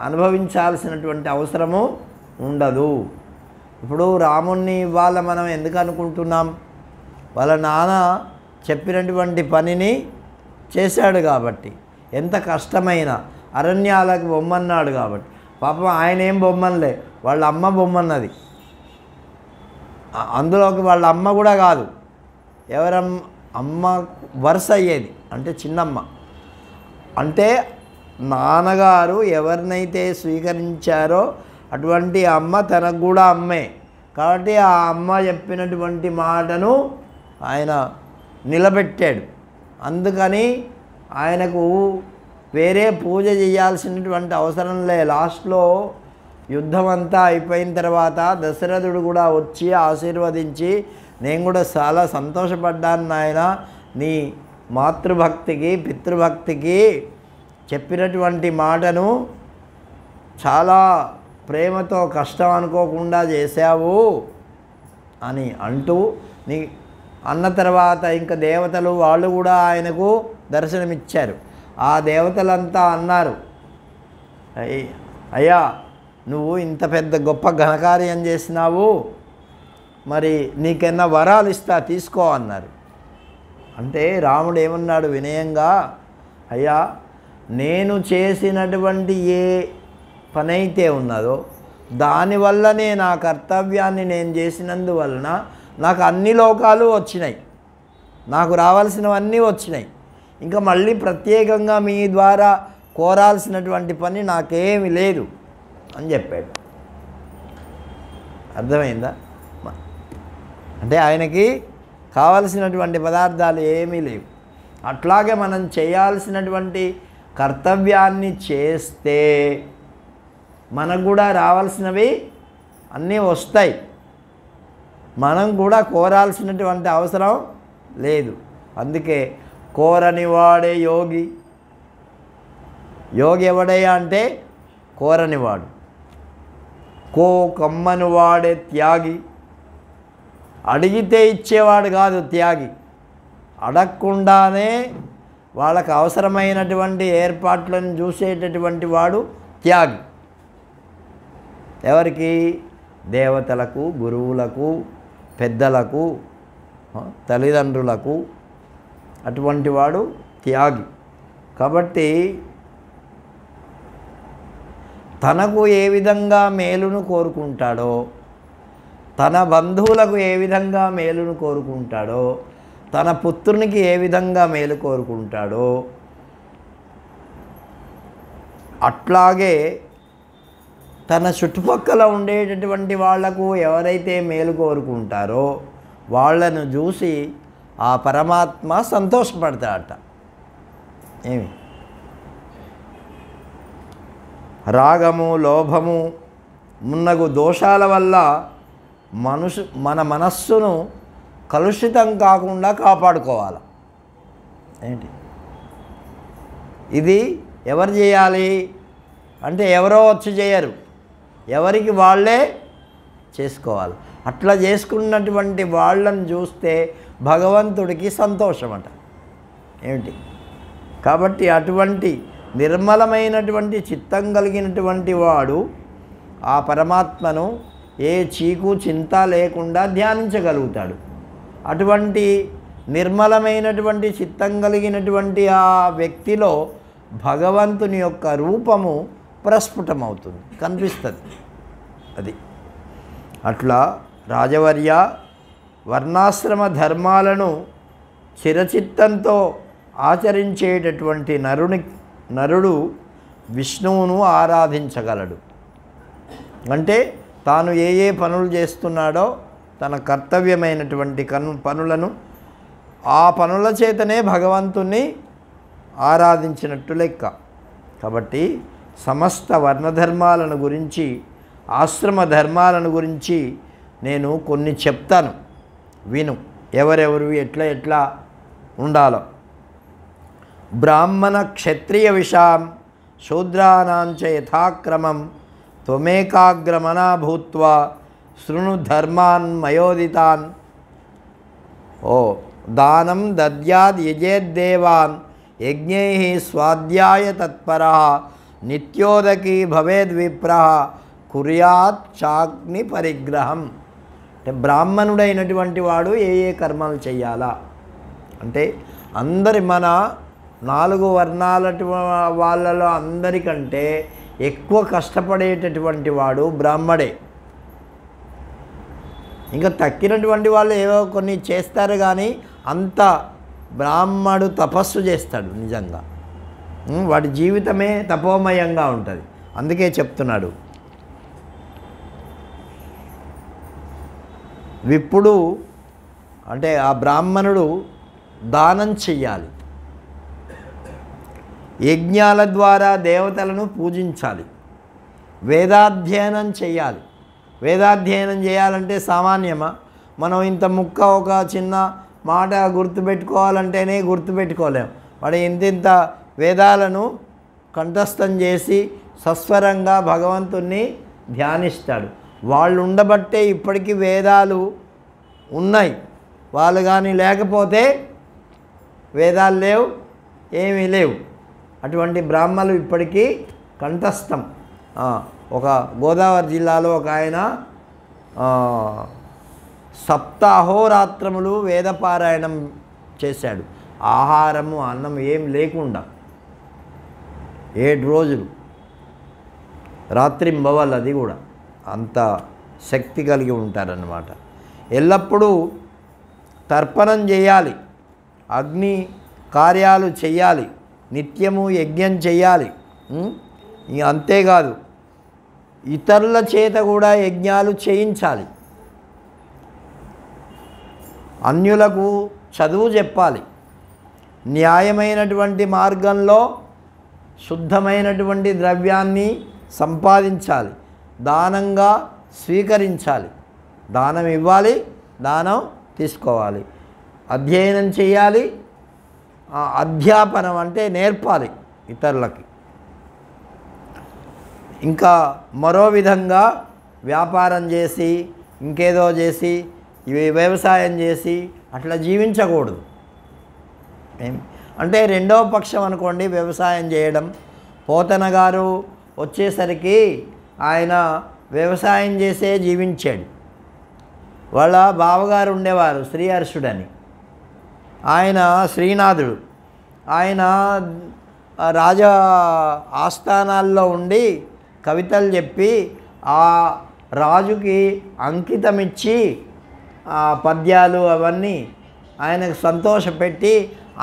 S1: అనుభవించాల్సినటువంటి అవసరము ఉండదు. ఇప్పుడు రాముణ్ణి ఇవాళ మనం ఎందుకు అనుకుంటున్నాం? వాళ్ళ నాన్న చెప్పినటువంటి పనిని చేశాడు కాబట్టి, ఎంత కష్టమైన అరణ్యాలకు బొమ్మన్నాడు కాబట్టి. పాపం ఆయన ఏం బొమ్మనలే, వాళ్ళ అమ్మ బొమ్మన్నది. అందులోకి వాళ్ళ అమ్మ కూడా కాదు, అమ్మ వరుస అయ్యేది, అంటే చిన్నమ్మ. అంటే నాన్నగారు ఎవరినైతే స్వీకరించారో అటువంటి అమ్మ తనకు కూడా అమ్మే. కాబట్టి ఆ అమ్మ చెప్పినటువంటి మాటను ఆయన నిలబెట్టాడు. అందుకని ఆయనకు వేరే పూజ చేయాల్సినటువంటి అవసరం లే. లాస్ట్లో యుద్ధం అంతా అయిపోయిన తర్వాత దశరథుడు కూడా వచ్చి ఆశీర్వదించి, నేను కూడా చాలా సంతోషపడ్డాను నాయన, నీ మాతృభక్తికి పితృభక్తికి చెప్పినటువంటి మాటను చాలా ప్రేమతో కష్టం అనుకోకుండా చేశావు అని అంటూ, నీ అన్న తర్వాత ఇంకా దేవతలు వాళ్ళు కూడా ఆయనకు దర్శనమిచ్చారు. ఆ దేవతలంతా అన్నారు, అయ్యా నువ్వు ఇంత పెద్ద గొప్ప ఘనకార్యం చేసినావు, మరి నీకన్నా వరాలు ఇస్తా తీసుకో అన్నారు. అంటే రాముడు ఏమన్నాడు వినయంగా, అయ్యా నేను చేసినటువంటి ఏ పనైతే ఉన్నదో దానివల్లనే నా కర్తవ్యాన్ని నేను చేసినందువలన నాకు అన్ని లోకాలు వచ్చినాయి, నాకు రావాల్సినవన్నీ వచ్చినాయి. ఇంకా మళ్ళీ ప్రత్యేకంగా మీ ద్వారా కోరాల్సినటువంటి పని నాకేమీ లేదు అని చెప్పాడు. అర్థమైందా? అంటే ఆయనకి కావలసినటువంటి పదార్థాలు ఏమీ లేవు. అట్లాగే మనం చేయాల్సినటువంటి కర్తవ్యాన్ని చేస్తే మనకు కూడా రావాల్సినవి అన్నీ వస్తాయి. మనం కూడా కోరాల్సినటువంటి అవసరం లేదు. అందుకే కోరని వాడే యోగి. యోగి ఎవడయ్యా అంటే కోరనివాడు. కమ్మని వాడే త్యాగి. అడిగితే ఇచ్చేవాడు కాదు త్యాగి, అడగకుండానే వాళ్ళకు అవసరమైనటువంటి ఏర్పాట్లను చూసేటటువంటి వాడు త్యాగి. ఎవరికి? దేవతలకు, గురువులకు, పెద్దలకు, తల్లిదండ్రులకు. అటువంటి వాడు త్యాగి. కాబట్టి తనకు ఏ విధంగా మేలును కోరుకుంటాడో, తన బంధువులకు ఏ విధంగా మేలును కోరుకుంటాడో, తన పుత్రునికి ఏ విధంగా మేలు కోరుకుంటాడో, అట్లాగే తన చుట్టుపక్కల ఉండేటటువంటి వాళ్లకు ఎవరైతే మేలు కోరుకుంటారో వాళ్ళను చూసి ఆ పరమాత్మ సంతోషపడతాడట. ఏమి? రాగము, లోభము మున్నగు దోషాల వల్ల మన మనస్సును కలుషితం కాకుండా కాపాడుకోవాలి. ఏంటి ఇది? ఎవరు చేయాలి అంటే ఎవరో వచ్చి చేయరు, ఎవరికి వాళ్ళే చేసుకోవాలి. అట్లా చేసుకున్నటువంటి వాళ్ళని చూస్తే భగవంతుడికి సంతోషమట. ఏమిటి? కాబట్టి అటువంటి నిర్మలమైనటువంటి చిత్తం కలిగినటువంటి వాడు ఆ పరమాత్మను ఏ చీకు చింత లేకుండా ధ్యానించగలుగుతాడు. అటువంటి నిర్మలమైనటువంటి చిత్తం కలిగినటువంటి ఆ వ్యక్తిలో భగవంతుని యొక్క రూపము ప్రస్ఫుటమవుతుంది, కనిపిస్తుంది. అది అట్లా రాజవర్య వర్ణాశ్రమ ధర్మాలను చిరచిత్తంతో ఆచరించేటటువంటి నరుడు విష్ణువును ఆరాధించగలడు. అంటే తాను ఏ ఏ పనులు చేస్తున్నాడో తన కర్తవ్యమైనటువంటి పనులను ఆ పనుల చేతనే భగవంతుణ్ణి ఆరాధించినట్టు లెక్క. కాబట్టి సమస్త వర్ణధర్మాలను గురించి, ఆశ్రమ ధర్మాలను గురించి నేను కొన్ని చెప్తాను, విను. ఎవరెవరు ఎట్లా ఉండాలో. బ్రాహ్మణ క్షత్రియ విషాం శూద్రానాంచ యథాక్రమం త్వమేకాగ్రమనా భూత్వా శృణు ధర్మాన్ మయోదితాన్. దానం దద్యాద్ యజేద్దేవాన్ యజ్ఞైః స్వాధ్యాయ తత్పరః నిత్యోదకీ భవేద్విప్రః కుర్యాత్ చాగ్ని పరిగ్రహం. అంటే బ్రాహ్మణుడైనటువంటి వాడు ఏ ఏ కర్మలు చేయాలా అంటే అందరి మన 4 వర్ణాల వాళ్ళలో అందరికంటే ఎక్కువ కష్టపడేటటువంటి వాడు బ్రాహ్మడే. ఇంకా తక్కినటువంటి వాళ్ళు ఏవో కొన్ని చేస్తారు, కానీ అంత బ్రాహ్మడు తపస్సు చేస్తాడు నిజంగా. వాడి జీవితమే తపోమయంగా ఉంటుంది. అందుకే చెప్తున్నాడు, విప్పుడు అంటే ఆ బ్రాహ్మణుడు దానం చెయ్యాలి, యజ్ఞాల ద్వారా దేవతలను పూజించాలి, వేదాధ్యయనం చేయాలి. వేదాధ్యయనం చేయాలంటే సామాన్యమా? మనం ఇంత ముక్క ఒక చిన్న మాట గుర్తుపెట్టుకోవాలంటేనే గుర్తుపెట్టుకోలేం. వాడు ఇంత వేదాలను కంఠస్థం చేసి సస్వరంగా భగవంతుణ్ణి ధ్యానిస్తాడు. వాళ్ళు ఉండబట్టే ఇప్పటికీ వేదాలు ఉన్నాయి. వాళ్ళు కానీ లేకపోతే వేదాలు లేవు, ఏమీ లేవు. అటువంటి బ్రాహ్మలు ఇప్పటికీ కంఠస్థం. ఒక గోదావరి జిల్లాలో ఒక ఆయన సప్తాహోరాత్రములు వేదపారాయణం చేశాడు. ఆహారము అన్నం ఏం లేకుండా 7 రోజులు రాత్రింబవళ్ళు. అది కూడా అంత శక్తి కలిగి ఉంటారన్నమాట. ఎల్లప్పుడూ తర్పణం చేయాలి, అగ్ని కార్యాలు చేయాలి, నిత్యము యజ్ఞం చేయాలి. అంతేకాదు ఇతరుల చేత కూడా యజ్ఞాలు చేయించాలి. అన్యులకు చదువు చెప్పాలి, న్యాయమైనటువంటి మార్గంలో శుద్ధమైనటువంటి ద్రవ్యాన్ని సంపాదించాలి, దానంగా స్వీకరించాలి, దానం ఇవ్వాలి, దానం తీసుకోవాలి, అధ్యయనం చేయాలి. అధ్యాపనం అంటే నేర్పాలి ఇతరులకి. ఇంకా మరో విధంగా వ్యాపారం చేసి ఇంకేదో చేసి వ్యవసాయం చేసి అట్లా జీవించకూడదు. అంటే రెండవ పక్షం అనుకోండి వ్యవసాయం చేయడం. పోతన గారు వచ్చేసరికి ఆయన వ్యవసాయం చేసే జీవించాడు. వాళ్ళ బావగారు ఉండేవారు శ్రీహర్షుడని, ఆయన శ్రీనాథుడు. ఆయన రాజ ఆస్థానాల్లో ఉండి కవితలు చెప్పి ఆ రాజుకి అంకితమిచ్చి ఆ పద్యాలు అవన్నీ ఆయనకు సంతోషపెట్టి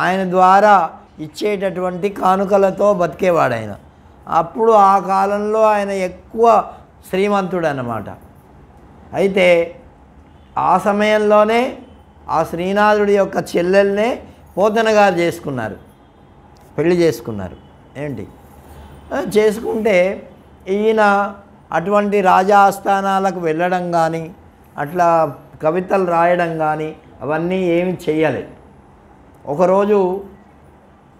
S1: ఆయన ద్వారా ఇచ్చేటటువంటి కానుకలతో బతికేవాడు ఆయన. అప్పుడు ఆ కాలంలో ఆయన ఎక్కువ శ్రీమంతుడు అన్నమాట. అయితే ఆ సమయంలోనే ఆ శ్రీనాథుడి యొక్క చెల్లెల్నే పోతన గారు చేసుకున్నారు, పెళ్లి చేసుకున్నారు. ఏంటి చేసుకుంటే ఈయన అటువంటి రాజా ఆస్థానాలకు వెళ్ళడం కానీ అట్లా కవితలు రాయడం కానీ అవన్నీ ఏమి చెయ్యలేదు. ఒకరోజు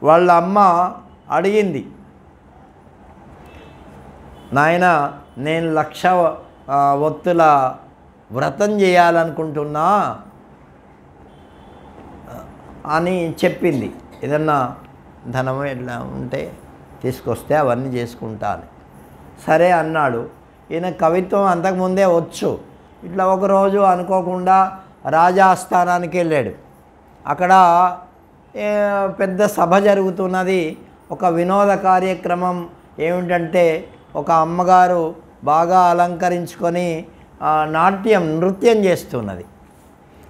S1: వాళ్ళ అమ్మ అడిగింది, నాయన నేను 1,00,000 ఒత్తుల వ్రతం చేయాలనుకుంటున్నా అని చెప్పింది. ఏదన్నా ధనం ఎట్లా ఉంటే తీసుకొస్తే అవన్నీ చేసుకుంటా అని. సరే అన్నాడు. ఈయన కవిత్వం అంతకుముందే వచ్చు. ఇట్లా ఒకరోజు అనుకోకుండా రాజాస్థానానికి వెళ్ళాడు. అక్కడ పెద్ద సభ జరుగుతున్నది. ఒక వినోద కార్యక్రమం ఏమిటంటే ఒక అమ్మగారు బాగా అలంకరించుకొని నృత్యం చేస్తున్నది.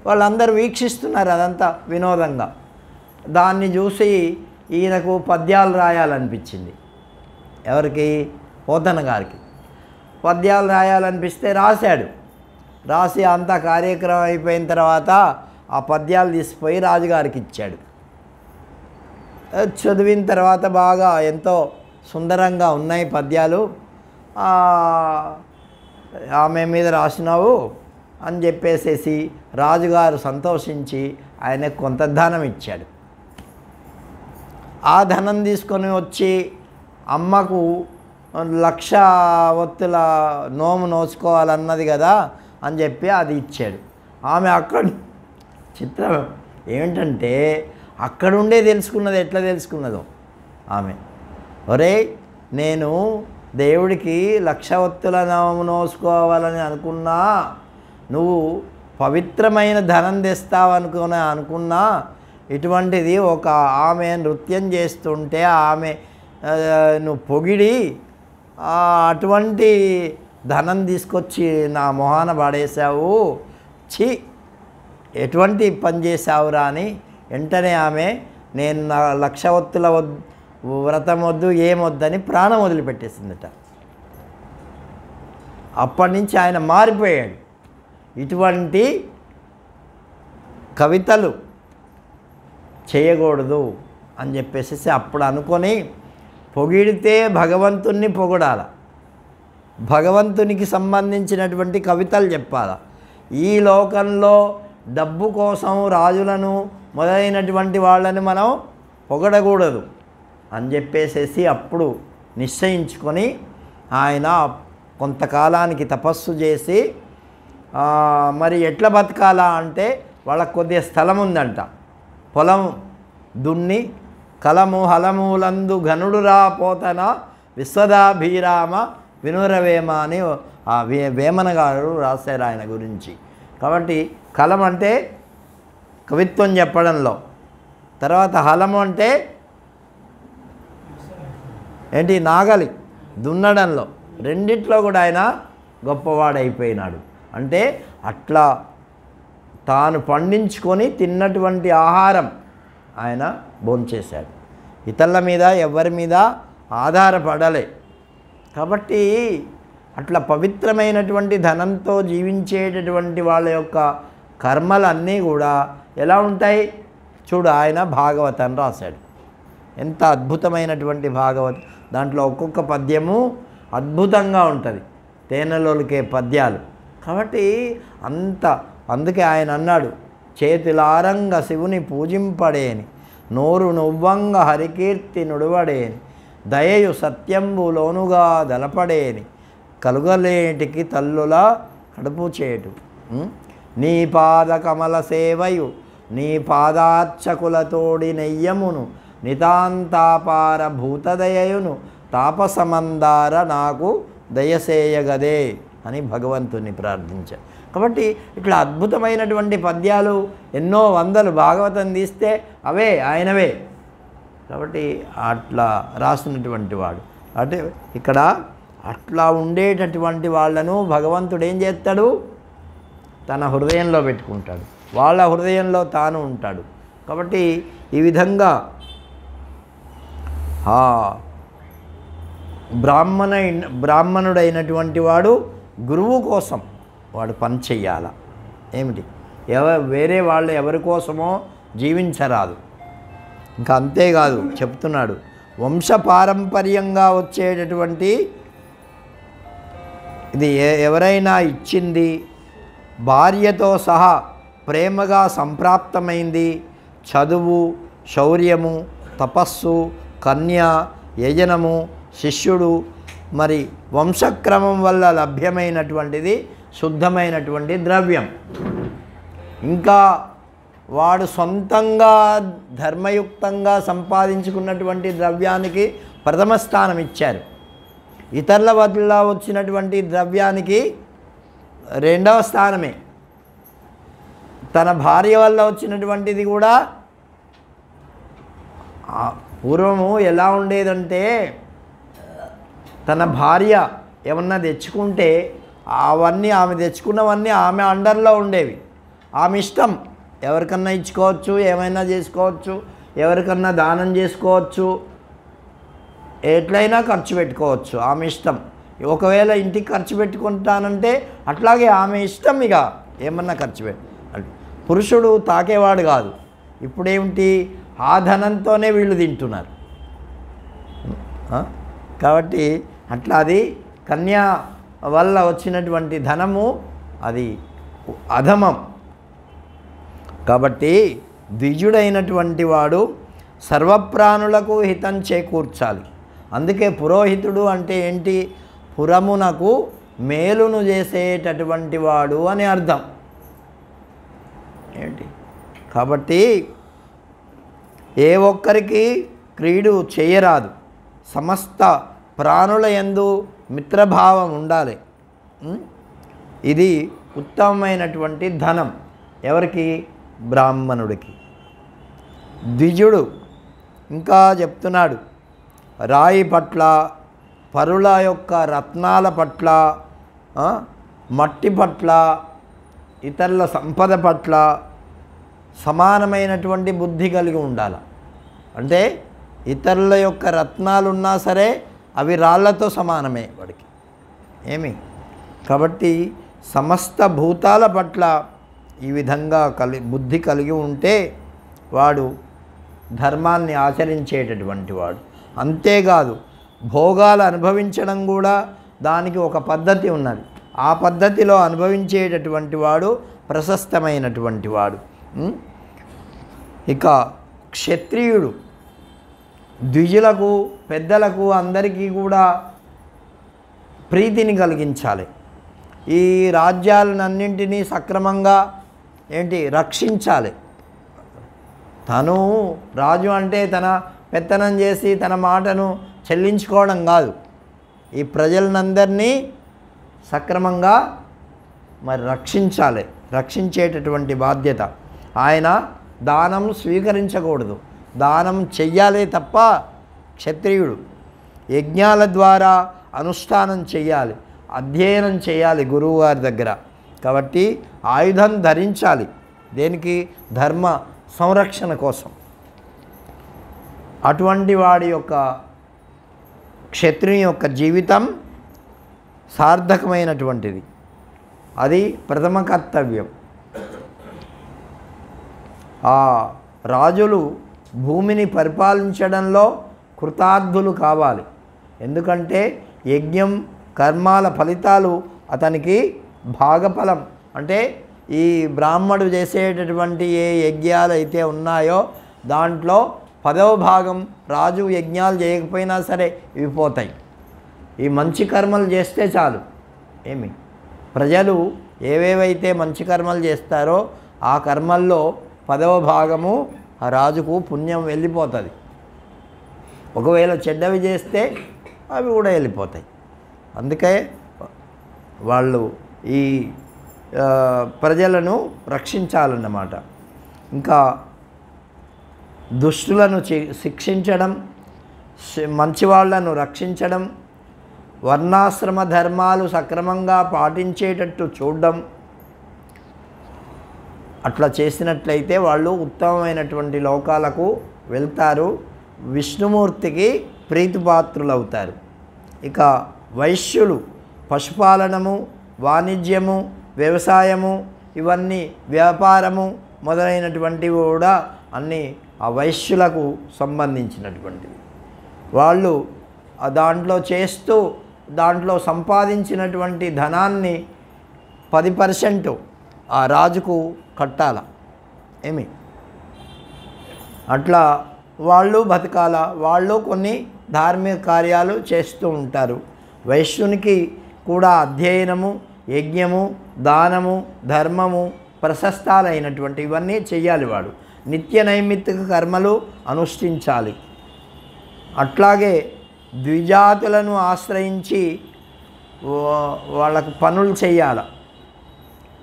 S1: వాళ్ళందరూ వీక్షిస్తున్నారు అదంతా వినోదంగా. దాన్ని చూసి ఈయనకు పద్యాలు రాయాలనిపించింది. ఎవరికి? పోతన గారికి. పద్యాలు రాయాలనిపిస్తే రాశాడు. రాసి అంత కార్యక్రమం అయిపోయిన తర్వాత ఆ పద్యాలు తీసిపోయి రాజుగారికి ఇచ్చాడు. చదివిన తర్వాత బాగా ఎంతో సుందరంగా ఉన్నాయి పద్యాలు, ఆమె మీద రాసినావు అని చెప్పేసేసి రాజుగారు సంతోషించి ఆయనకు కొంత ధనం ఇచ్చాడు. ఆ ధనం తీసుకొని వచ్చి అమ్మకు 1,00,000 ఒత్తుల నోము నోచుకోవాలన్నది కదా అని చెప్పి అది ఇచ్చాడు. ఆమె అక్కడ చిత్రం ఏమిటంటే అక్కడుండే తెలుసుకున్నది. ఎట్లా తెలుసుకున్నదో ఆమె, ఒరే నేను దేవుడికి 1,00,000 ఒత్తుల నోము నోచుకోవాలని అనుకున్నా, నువ్వు పవిత్రమైన ధనం తెస్తావనుకున్నా, ఇటువంటిది ఒక ఆమె నృత్యం చేస్తుంటే ఆమె నువ్వు పొగిడి అటువంటి ధనం తీసుకొచ్చి నా మొహాన పడేసావు, ఛీ ఎటువంటి పని చేసావురా అని వెంటనే ఆమె నేను నా 1,00,000 ఒత్తుల వ్రతం వద్దు ఏమొద్దని ప్రాణం వదిలిపెట్టేసిందట. అప్పటి నుంచి ఆయన మారిపోయాడు. ఇటువంటి కవితలు చేయకూడదు అని చెప్పేసి అప్పుడు అనుకొని పొగిడితే భగవంతుణ్ణి పొగడాల, భగవంతునికి సంబంధించినటువంటి కవితలు చెప్పాల. ఈ లోకంలో డబ్బు కోసం రాజులను మొదలైనటువంటి వాళ్ళని మనం పొగడకూడదు అని చెప్పేసేసి అప్పుడు నిశ్చయించుకొని ఆయన కొంతకాలానికి తపస్సు చేసి మరి ఎట్లా బతకాలా అంటే వాళ్ళకు కొద్దిగా స్థలం ఉందంట, పొలం దున్ని కలము హలములందు ఘనుడురా పోతన విశ్వదాభిరామ వినురవేమ అని ఆ వేమన గారు రాశారు ఆయన గురించి. కాబట్టి కలం అంటే కవిత్వం చెప్పడంలో, తర్వాత హలము అంటే ఏంటి నాగలి దున్నడంలో, రెండిట్లో కూడా ఆయన గొప్పవాడైపోయినాడు. అంటే అట్లా తాను పండించుకొని తిన్నటువంటి ఆహారం ఆయన భోంచేశాడు, ఇతరుల మీద ఎవరి మీద ఆధారపడలే. కాబట్టి అట్లా పవిత్రమైనటువంటి ధనంతో జీవించేటటువంటి వాళ్ళ యొక్క కర్మలన్నీ కూడా ఎలా ఉంటాయి చూడు. ఆయన భాగవతం రాశాడు, ఎంత అద్భుతమైనటువంటి భాగవతం. దాంట్లో ఒక్కొక్క పద్యము అద్భుతంగా ఉంటుంది, తేనెలోలికే పద్యాలు. కాబట్టి అందుకే ఆయన అన్నాడు, చేతులారంగ శివుని పూజింపడేని, నోరు నువ్వంగ హరికీర్తి నుడువడేని, దయయు సత్యంబులోనుగా దలపడేని, కలుగలేటికి తల్లుల కడుపు చేటు. నీ పాద కమల సేవయు నీ పాదార్చకులతోడి నెయ్యమును, నితాంతాపార భూతదయయును, తాపసమందార నాకు దయసేయగదే అని భగవంతుని ప్రార్థించారు. కాబట్టి ఇట్లా అద్భుతమైనటువంటి పద్యాలు ఎన్నో వందలు భాగవతం తీస్తే అవే ఆయనవే. కాబట్టి అట్లా రాసినటువంటి వాడు. అంటే ఇక్కడ అట్లా ఉండేటటువంటి వాళ్ళను భగవంతుడు ఏం చేస్తాడు, తన హృదయంలో పెట్టుకుంటాడు, వాళ్ళ హృదయంలో తాను ఉంటాడు. కాబట్టి ఈ విధంగా బ్రాహ్మణుడైనటువంటి వాడు గురువు కోసం వాడు పని చెయ్యాల. ఏమిటి వేరే వాళ్ళు ఎవరి కోసమో జీవించరాదు. ఇంకా అంతేకాదు చెప్తున్నాడు, వంశపారంపర్యంగా వచ్చేటటువంటి ఇది ఎవరైనా ఇచ్చింది, భార్యతో సహా ప్రేమగా సంప్రాప్తమైంది, చదువు, శౌర్యము, తపస్సు, కన్య, యజనము, శిష్యుడు, మరి వంశక్రమం వల్ల లభ్యమైనటువంటిది శుద్ధమైనటువంటి ద్రవ్యం. ఇంకా వాడు సొంతంగా ధర్మయుక్తంగా సంపాదించుకున్నటువంటి ద్రవ్యానికి ప్రథమ స్థానం ఇచ్చారు, ఇతరుల వల్ల వచ్చినటువంటి ద్రవ్యానికి రెండవ స్థానమే. తన భార్య వల్ల వచ్చినటువంటిది కూడా పూర్వము ఎలా ఉండేదంటే, తన భార్య ఏమన్నా తెచ్చుకుంటే అవన్నీ ఆమె తెచ్చుకున్నవన్నీ ఆమె అండర్లో ఉండేవి. ఆమె ఇష్టం, ఎవరికన్నా ఇచ్చుకోవచ్చు, ఏమైనా చేసుకోవచ్చు, ఎవరికన్నా దానం చేసుకోవచ్చు, ఎట్లయినా ఖర్చు పెట్టుకోవచ్చు, ఆమె ఇష్టం. ఒకవేళ ఇంటికి ఖర్చు పెట్టుకుంటానంటే అట్లాగే ఆమె ఇష్టం, ఇక ఏమన్నా ఖర్చు పురుషుడు తాకేవాడు కాదు. ఇప్పుడేమిటి, ఆ ధనంతోనే వీళ్ళు తింటున్నారు. కాబట్టి అట్లా అది కన్యా వల్ల వచ్చినటువంటి ధనము అది అధమం. కాబట్టి ద్విజుడైనటువంటి వాడు సర్వప్రాణులకు హితం చేకూర్చాలి. అందుకే పురోహితుడు అంటే ఏంటి, పురమునకు మేలును చేసేటటువంటి వాడు అని అర్థం. ఏంటి కాబట్టి ఏ ఒక్కరికి క్రీడు చేయరాదు, సమస్త ప్రాణుల యందు మిత్రభావం ఉండాలి. ఇది ఉత్తమమైనటువంటి ధనం. ఎవరికి, బ్రాహ్మణుడికి. ద్విజుడు ఇంకా చెప్తున్నాడు, రాయి పట్ల, పరుల యొక్క రత్నాల పట్ల, మట్టి పట్ల ఇతరుల సంపద పట్ల సమానమైనటువంటి బుద్ధి కలిగి ఉండాలి. అంటే ఇతరుల యొక్క రత్నాలు ఉన్నా సరే అవి రాళ్లతో సమానమే వాడికి ఏమి. కాబట్టి సమస్త భూతాల పట్ల ఈ విధంగా బుద్ధి కలిగి ఉంటే వాడు ధర్మాన్ని ఆచరించేటటువంటి వాడు. అంతేకాదు భోగాలు అనుభవించడం కూడా దానికి ఒక పద్ధతి ఉన్నది. ఆ పద్ధతిలో అనుభవించేటటువంటి వాడు ప్రశస్తమైనటువంటి వాడు. ఇక క్షత్రియుడు ద్విజులకు పెద్దలకు అందరికీ కూడా ప్రీతిని కలిగించాలి. ఈ రాజ్యాలన్నింటినీ సక్రమంగా రక్షించాలి. తను రాజు అంటే తన పెత్తనం చేసి తన మాటను చెల్లించుకోవడం కాదు, ఈ ప్రజలందరినీ సక్రమంగా మరి రక్షించాలి. రక్షించేటటువంటి బాధ్యత. ఆయన దానం స్వీకరించకూడదు, దానం చెయ్యాలి తప్ప. క్షత్రియుడు యజ్ఞాల ద్వారా అనుష్ఠానం చేయాలి, అధ్యయనం చేయాలి గురువు గారి దగ్గర. కాబట్టి ఆయుధం ధరించాలి. దేనికి? ధర్మ సంరక్షణ కోసం. అటువంటి వాడి యొక్క క్షత్రియుని యొక్క జీవితం సార్థకమైనటువంటిది. అది ప్రథమ కర్తవ్యం. ఆ రాజులు భూమిని పరిపాలించడంలో కృతార్థులు కావాలి. ఎందుకంటే యజ్ఞం కర్మాల ఫలితాలు అతనికి భాగఫలం. అంటే ఈ బ్రాహ్మడు చేసేటటువంటి ఏ యజ్ఞాలు అయితే ఉన్నాయో దాంట్లో 10వ భాగం రాజు యజ్ఞాలు చేయకపోయినా సరే ఇవి పోతాయి. ఈ మంచి కర్మలు చేస్తే చాలు. ఏమి ప్రజలు ఏవేవైతే మంచి కర్మలు చేస్తారో ఆ కర్మల్లో 10వ భాగము ఆ రాజుకు పుణ్యం వెళ్ళిపోతుంది. ఒకవేళ చెడ్డవి చేస్తే అవి కూడా వెళ్ళిపోతాయి. అందుకే వాళ్ళు ఈ ప్రజలను రక్షించాలన్నమాట. ఇంకా దుష్టులను శిక్షించడం, మంచివాళ్లను రక్షించడం, వర్ణాశ్రమ ధర్మాలు సక్రమంగా పాటించేటట్టు చూడడం. అట్లా చేసినట్లయితే వాళ్ళు ఉత్తమమైనటువంటి లోకాలకు వెళ్తారు, విష్ణుమూర్తికి ప్రీతిపాత్రులవుతారు. ఇక వైశ్యులు పశుపాలనము, వాణిజ్యము, వ్యవసాయము, ఇవన్నీ వ్యాపారము మొదలైనటువంటివి కూడా అన్నీ ఆ వైశ్యులకు సంబంధించినటువంటివి. వాళ్ళు దాంట్లో చేస్తూ దాంట్లో సంపాదించినటువంటి ధనాన్ని 10% ఆ రాజుకు కట్టాల. ఏమి అట్లా వాళ్ళు బతకాల. వాళ్ళు కొన్ని ధార్మిక కార్యాలు చేస్తూ ఉంటారు. వైశ్యునికి కూడా అధ్యయనము, యజ్ఞము, దానము, ధర్మము, ప్రశస్తాలైనటువంటి ఇవన్నీ చెయ్యాలి. వాడు నిత్య నైమిత్తిక కర్మలు అనుష్ఠించాలి. అట్లాగే ద్విజాతులను ఆశ్రయించి వాళ్ళకు పనులు చేయాలి.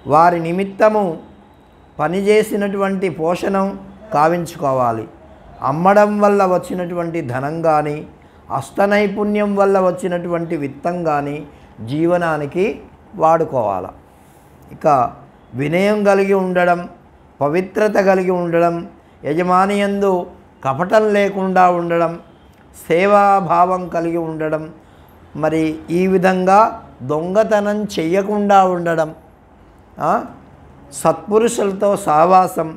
S1: వారి నిమిత్తము పనిచేసినటువంటి పోషణం కావించుకోవాలి. అమ్మడం వల్ల వచ్చినటువంటి ధనం కానీ, హస్తనైపుణ్యం వల్ల వచ్చినటువంటి విత్తం కానీ జీవనానికి వాడుకోవాలి. ఇక వినయం కలిగి ఉండడం, పవిత్రత కలిగి ఉండడం, యజమానియందు కపటం లేకుండా ఉండడం, సేవాభావం కలిగి ఉండడం, మరి ఈ విధంగా దొంగతనం చెయ్యకుండా ఉండడం, సత్పురుషులతో సహవాసం,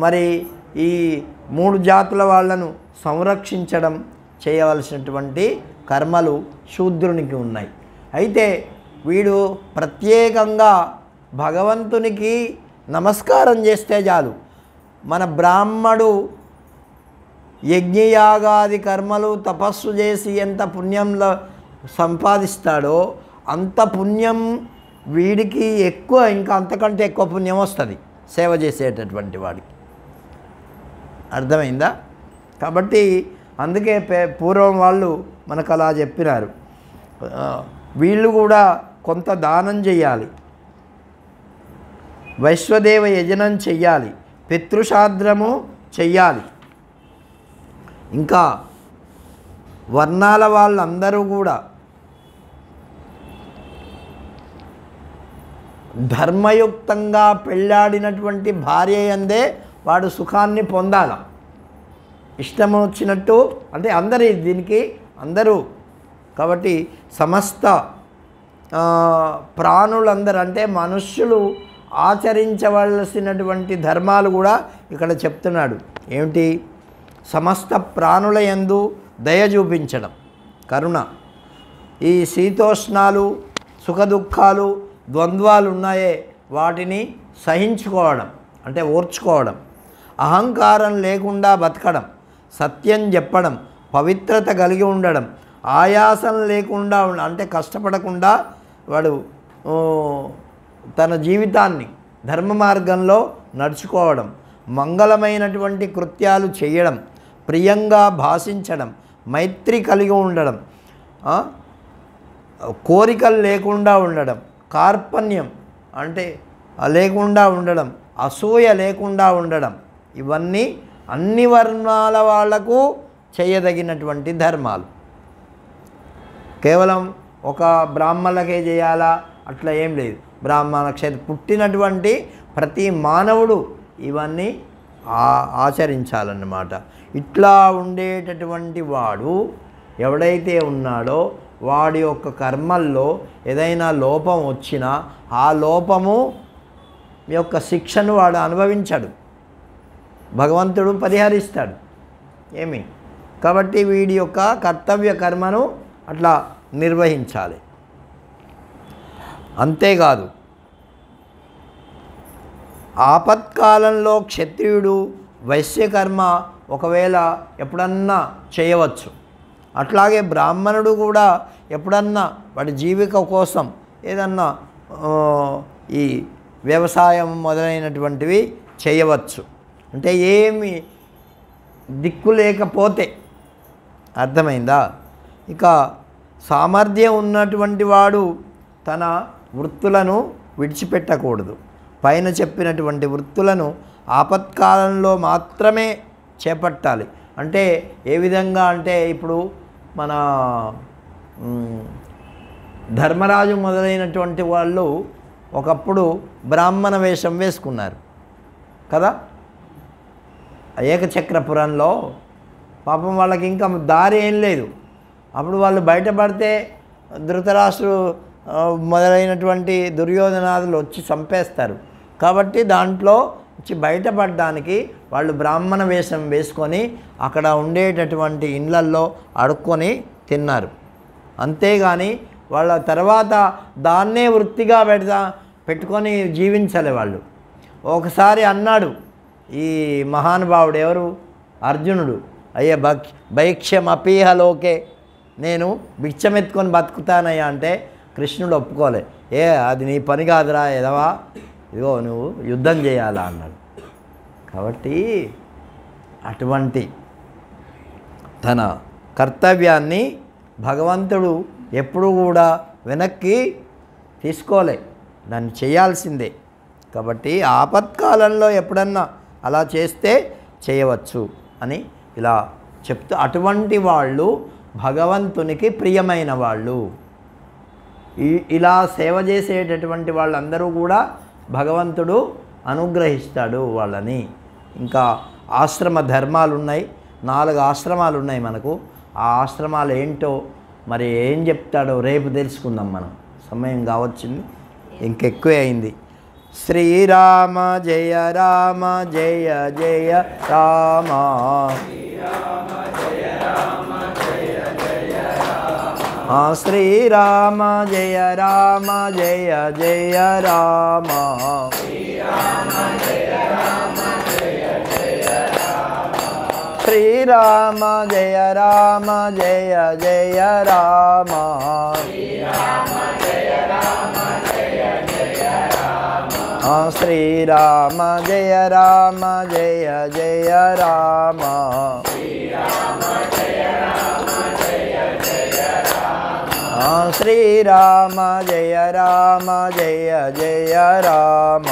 S1: మరి ఈ 3 జాతుల వాళ్ళను సంరక్షించడం చేయవలసినటువంటి కర్మలు శూద్రునికి ఉన్నాయి. అయితే వీడు ప్రత్యేకంగా భగవంతునికి నమస్కారం చేస్తే చాలు. మన బ్రాహ్మడు యజ్ఞయాగాది కర్మలు తపస్సు చేసి ఎంత పుణ్యంలో సంపాదిస్తాడో అంత పుణ్యం వీడికి ఎక్కువ, ఇంకా అంతకంటే ఎక్కువ పుణ్యం వస్తుంది సేవ చేసేటటువంటి వాడికి. అర్థమైందా? కాబట్టి అందుకే పూర్వం వాళ్ళు మనకు అలా చెప్పినారు. వీళ్ళు కూడా కొంత దానం చెయ్యాలి, వైశ్వదేవ యజనం చెయ్యాలి, పితృశాద్రము చెయ్యాలి. ఇంకా వర్ణాల వాళ్ళందరూ కూడా ధర్మయుక్తంగా పెళ్ళాడినటువంటి భార్య యందే వాడు సుఖాన్ని పొందాల. ఇష్టం వచ్చినట్టు అంటే అందరి దీనికి అందరూ కాబట్టి సమస్త ప్రాణులందరూ అంటే మనుష్యులు ఆచరించవలసినటువంటి ధర్మాలు కూడా ఇక్కడ చెప్తున్నాడు. ఏమిటి? సమస్త ప్రాణుల యందు దయ చూపించడం, కరుణ. ఈ శీతోష్ణాలు సుఖదుఖాలు ద్వంద్వాలు ఉన్నాయే వాటిని సహించుకోవడం అంటే ఓర్చుకోవడం, అహంకారం లేకుండా బతకడం, సత్యం చెప్పడం, పవిత్రత కలిగి ఉండడం, ఆయాసం లేకుండా అంటే కష్టపడకుండా వాడు తన జీవితాన్ని ధర్మ మార్గంలో నడుచుకోవడం, మంగళమైనటువంటి కృత్యాలు చేయడం, ప్రియంగా భాషించడం, మైత్రి కలిగి ఉండడం, కోరికలు లేకుండా ఉండడం, కార్పణ్యం అంటే లేకుండా ఉండడం, అసూయ లేకుండా ఉండడం, ఇవన్నీ అన్ని వర్ణాల వాళ్లకు చేయదగినటువంటి ధర్మాలు. కేవలం ఒక బ్రాహ్మణులకే చేయాలా అట్లా ఏం లేదు. బ్రాహ్మణ క్షేత్ర పుట్టినటువంటి ప్రతి మానవుడు ఇవన్నీ ఆచరించాలన్నమాట. ఇట్లా ఉండేటటువంటి వాడు ఎవడైతే ఉన్నాడో వాడి యొక్క కర్మల్లో ఏదైనా లోపం వచ్చినా ఆ లోపము యొక్క శిక్షను వాడు అనుభవించాడు, భగవంతుడు పరిహరిస్తాడు. ఏమి కాబట్టి వీడి యొక్క కర్తవ్య కర్మను అట్లా నిర్వహించాలి. అంతేకాదు ఆపత్కాలంలో క్షత్రియుడు వైశ్యకర్మ ఒకవేళ ఎప్పుడన్నా చేయవచ్చు. అట్లాగే బ్రాహ్మణుడు కూడా ఎప్పుడన్నా వాడి జీవిక కోసం ఏదన్నా ఈ వ్యవసాయం మొదలైనటువంటివి చేయవచ్చు. అంటే ఏమి దిక్కు లేకపోతే, అర్థమైందా? ఇక సామర్థ్యం ఉన్నటువంటి వాడు తన వృత్తులను విడిచిపెట్టకూడదు. పైన చెప్పినటువంటి వృత్తులను ఆపత్కాలంలో మాత్రమే చేపట్టాలి. అంటే ఏ విధంగా అంటే ఇప్పుడు మన ధర్మరాజు మొదలైనటువంటి వాళ్ళు ఒకప్పుడు బ్రాహ్మణ వేషం వేసుకున్నారు కదా. ఏకచక్రపురంలో పాపం వాళ్ళకి ఇంకా దారి ఏం లేదు. అప్పుడు వాళ్ళు బయటపడితే ధృతరాష్ట్రుడు మొదలైనటువంటి దుర్యోధనాదులు వచ్చి చంపేస్తారు. కాబట్టి దాంట్లో వచ్చి బయటపడడానికి వాళ్ళు బ్రాహ్మణ వేషం వేసుకొని అక్కడ ఉండేటటువంటి ఇళ్ళల్లో అడుక్కొని తిన్నారు. అంతేగాని వాళ్ళ తర్వాత దాన్నే వృత్తిగా పెట్టుకొని జీవించలే వాళ్ళు. ఒకసారి అన్నాడు ఈ మహానుభావుడు ఎవరు? అర్జునుడు, అయ్యే భైక్ష్యం అపీహలోకే, నేను భిక్షమెత్తుకొని బతుకుతానయ్యా అంటే కృష్ణుడు ఒప్పుకోలే. అది నీ పని కాదురా ఎదవా, ఇదిగో నువ్వు యుద్ధం చేయాలా అన్నాడు. కాబట్టి అటువంటి తన కర్తవ్యాన్ని భగవంతుడు ఎప్పుడూ కూడా వెనక్కి తీసుకోలే, దాన్ని చేయాల్సిందే. కాబట్టి ఆపత్కాలంలో ఎప్పుడన్నా అలా చేస్తే చేయవచ్చు అని ఇలా చెప్తూ, అటువంటి వాళ్ళు భగవంతునికి ప్రియమైన వాళ్ళు. ఇలా సేవ చేసేటటువంటి వాళ్ళందరూ కూడా భగవంతుడు అనుగ్రహిస్తాడు వాళ్ళని. ఇంకా ఆశ్రమ ధర్మాలు ఉన్నాయి, 4 ఆశ్రమాలు ఉన్నాయి మనకు. ఆ ఆశ్రమాలు ఏంటో మరి ఏం చెప్తాడో రేపు తెలుసుకుందాం మనం. సమయం కావచ్చింది, ఇంకెక్కువే అయింది. శ్రీరామ జయ రామ జయ జయ రామ, శ్రీరామ జయ రామ జయ జయ రామ, శ్రీరామ జయ రామ జయ జయ రామ, శ్రీరామ జయ రామ జయ జయ రామ, శ్రీరామ జయ రామ జయ జయ రామ,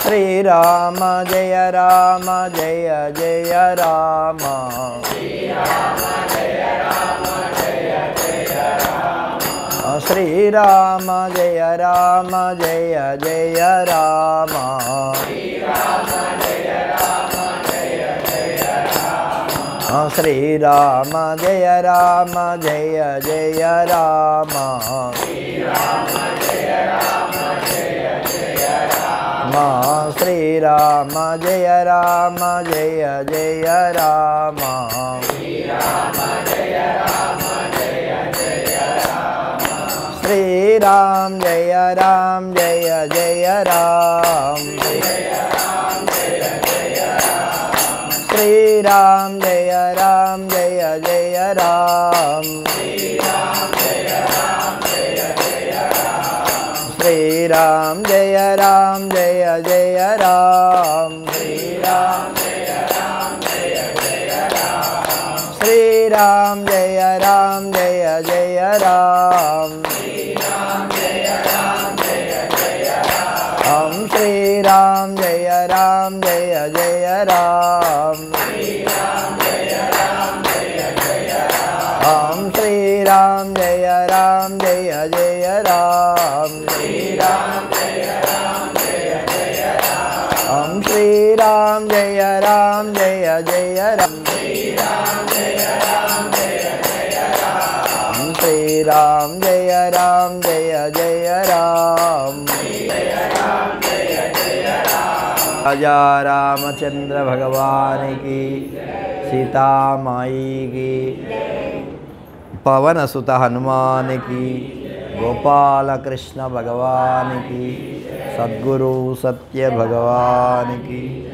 S1: శ్రీరామ జయ రామ జయ జయ రామ, శ్రీరామ జయ రామ జయ జయ శ్రీరామ జయ రామ జయ జయ రామ శ్రీరామ జయ రామ జయ జయ రామ శ్రీరామ జయ రామ జయ జయ రామ శ్రీరామ జయ రామ జయ జయ రామ శ్రీరామ జయ రామ జయ జయ రామ శ్రీరామ జయ రామ జయ జయ రామ శ్రీరామ జయ రామ జయ జయ రామ శ్రీరామ జయ రామ జయ జయ రామ శ్రీరామ జయ రామ జయ జయ రామ శ్రీరామ జయ రామ జయ జయ రామ శ్రీరామ జయ రామ జయ జయ రామ राजा रामचंद्र भगवान की, सीता माई की, पवन सुत हनुमान की, गोपाल कृष्ण भगवान की, सद्गुरु सत्य भगवान की।